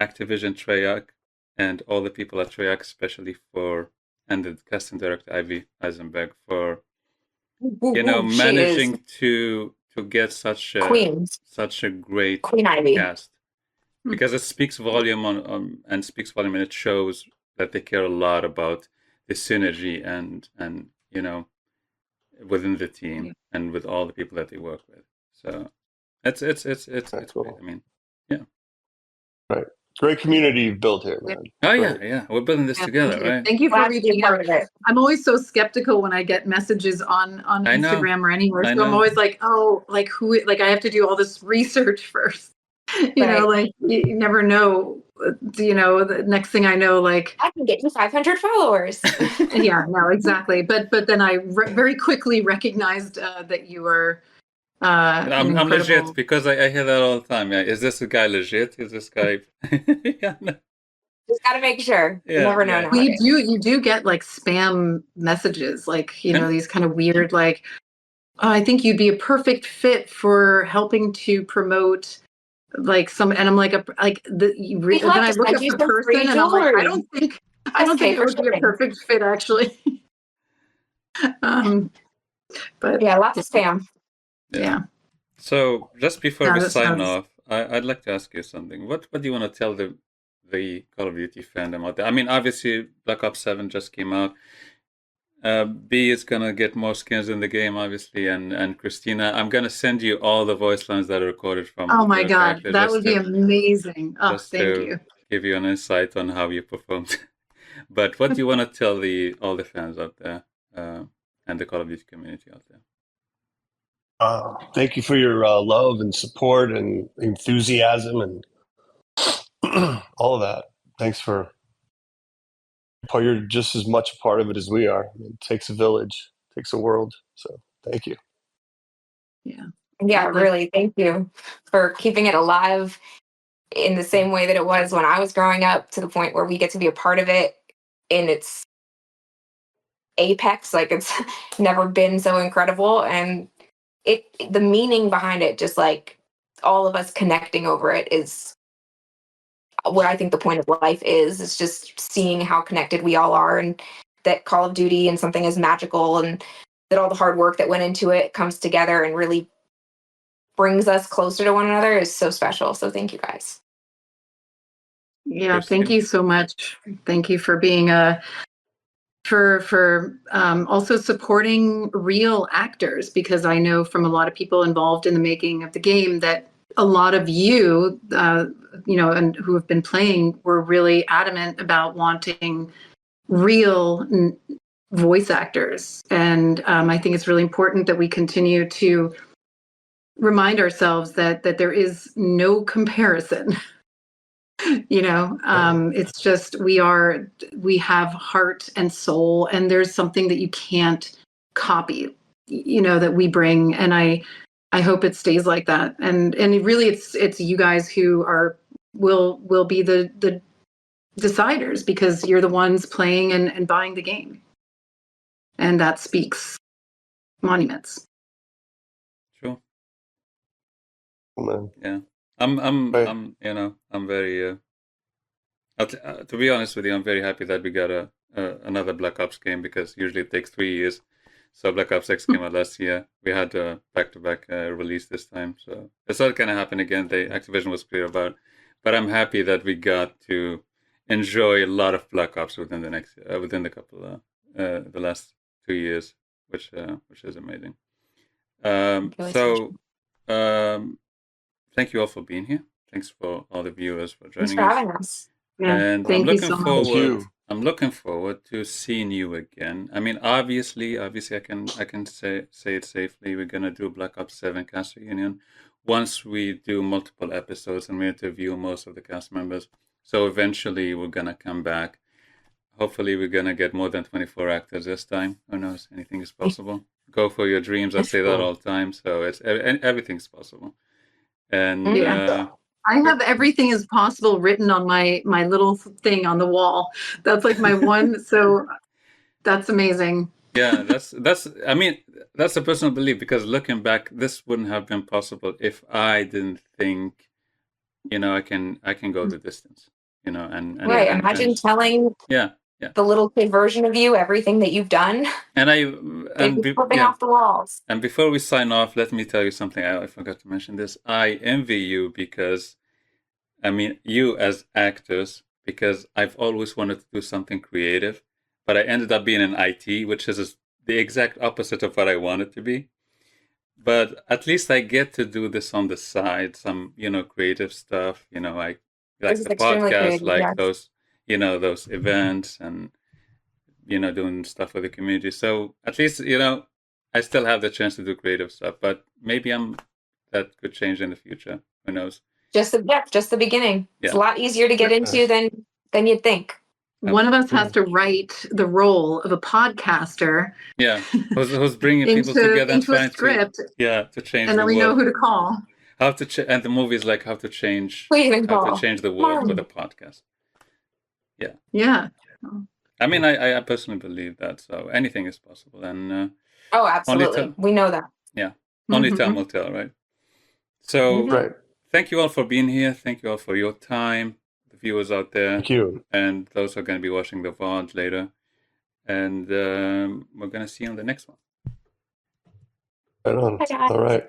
Activision Treyarch and all the people at Treyarch, especially and the casting director Ivy Eisenberg for managing to get such a great Queen Ivy cast, because it speaks volume and it shows that they care a lot about the synergy and within the team and with all the people that they work with. So it's cool. great. I mean, yeah. Right. Great community you've built here, man. Oh Great. yeah. We're building this together, right? Thank you for Glad to be reaching part out. of it. I'm always so skeptical when I get messages on I know. Instagram or anywhere. I So I'm know. always like, oh, like who? Like I have to do all this research first. You know, like you never know. You know, the next thing I know, like I can get you 500 followers. yeah, no, exactly. But then I very quickly recognized that you were. I'm legit because I hear that all the time. Yeah, is this guy legit? Is this guy? Yeah, no. Just got to make sure. Yeah, you never know. yeah. Nowadays. You do get like spam messages, like you know these kind of weird, like oh, I think you'd be a perfect fit for helping to promote like some, and I'm like then I look up the person and I'm like, I don't think it would be a perfect fit actually. But yeah, lots of spam. Yeah. So just before we sign off, I'd like to ask you something. What do you want to tell the Call of Duty fandom out there? I mean, obviously, Black Ops 7 just came out. B is gonna get more skins in the game, obviously, and Kristina, I'm gonna send you all the voice lines that are recorded from. Oh my god, that would be amazing! Oh, thank you. Give you an insight on how you performed. But what do you want to tell all the fans out there and the Call of Duty community out there? Thank you for your love and support and enthusiasm and all of that. Thanks for. You're just as much a part of it as we are. It takes a village, it takes a world. So thank you. Yeah, really. Thank you for keeping it alive in the same way that it was when I was growing up, to the point where we get to be a part of it in its apex. Like it's never been so incredible. And the meaning behind it, just like all of us connecting over it, is what I think the point of life is. It's just seeing how connected we all are, and that Call of Duty and something as magical, and that all the hard work that went into it comes together and really brings us closer to one another is so special. So thank you guys. Yeah, thank you so much. Thank you for being for also supporting real actors, because I know from a lot of people involved in the making of the game that a lot of you know, and who have been playing were really adamant about wanting real voice actors. And I think it's really important that we continue to remind ourselves that there is no comparison. You know, it's just we have heart and soul, and there's something that you can't copy, you know, that we bring. And I hope it stays like that. And really it's you guys who will be the deciders, because you're the ones playing and buying the game. And that speaks monuments. Sure. Yeah. I'm you know, I'm very to be honest with you, I'm very happy that we got another Black Ops game, because usually it takes 3 years. So Black Ops 6 came out last year. We had a back-to-back release this time. So it's not going to happen again. Activision was clear about it. But I'm happy that we got to enjoy a lot of Black Ops within the last 2 years, which is amazing. Thank you all for being here. Thanks for all the viewers for joining us. Thanks for having us. Yeah, and I'm looking forward to seeing you again. I mean, obviously, I can say it safely. We're gonna do Black Ops 7 cast reunion once we do multiple episodes and we interview most of the cast members. So eventually, we're gonna come back. Hopefully, we're gonna get more than 24 actors this time. Who knows? Anything is possible. Go for your dreams. I say that all the time. So everything's possible. And I have everything is possible written on my little thing on the wall. That's like my one. So that's amazing. Yeah, that's a personal belief, because looking back, this wouldn't have been possible if I didn't think, you know, I can go the distance, you know, and right. Imagine telling the little kid version of you everything that you've done. And flipping off the walls. And before we sign off, let me tell you something. I forgot to mention this. I envy you, because you as actors, because I've always wanted to do something creative, but I ended up being in IT, which is the exact opposite of what I want it to be. But at least I get to do this on the side, some, creative stuff, I like This is the extremely podcast, creative, like yes. those, those events and, doing stuff with the community. So at least, I still have the chance to do creative stuff, but maybe that could change in the future. Who knows? Just the beginning. Yeah. It's a lot easier to get into than you'd think. One of us has to write the role of a podcaster. Yeah, who's bringing people together and into a trying script, to change and the then we world. know who to call. How to and the movie is like how to change the world with a podcast. Yeah. Yeah. I mean, I personally believe that. So anything is possible, and oh, absolutely, we know that. Yeah, only time will tell, right? So, Right. Thank you all for being here. Thank you all for your time, the viewers out there. Thank you. And those who are going to be watching the VOD later. And we're going to see you on the next one. Right on. Bye, guys. All right.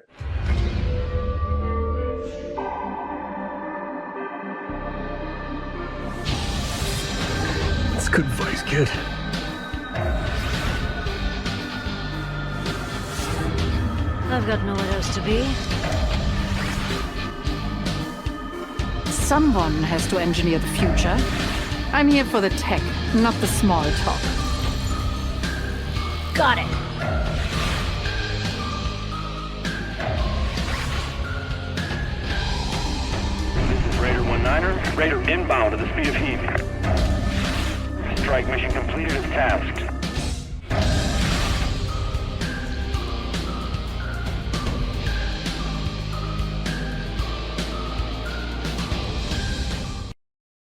That's good advice, kid. I've got nowhere else to be. Someone has to engineer the future. I'm here for the tech, not the small talk. Got it. This is Raider 19er. Raider inbound at the speed of heat. Strike mission completed as tasked.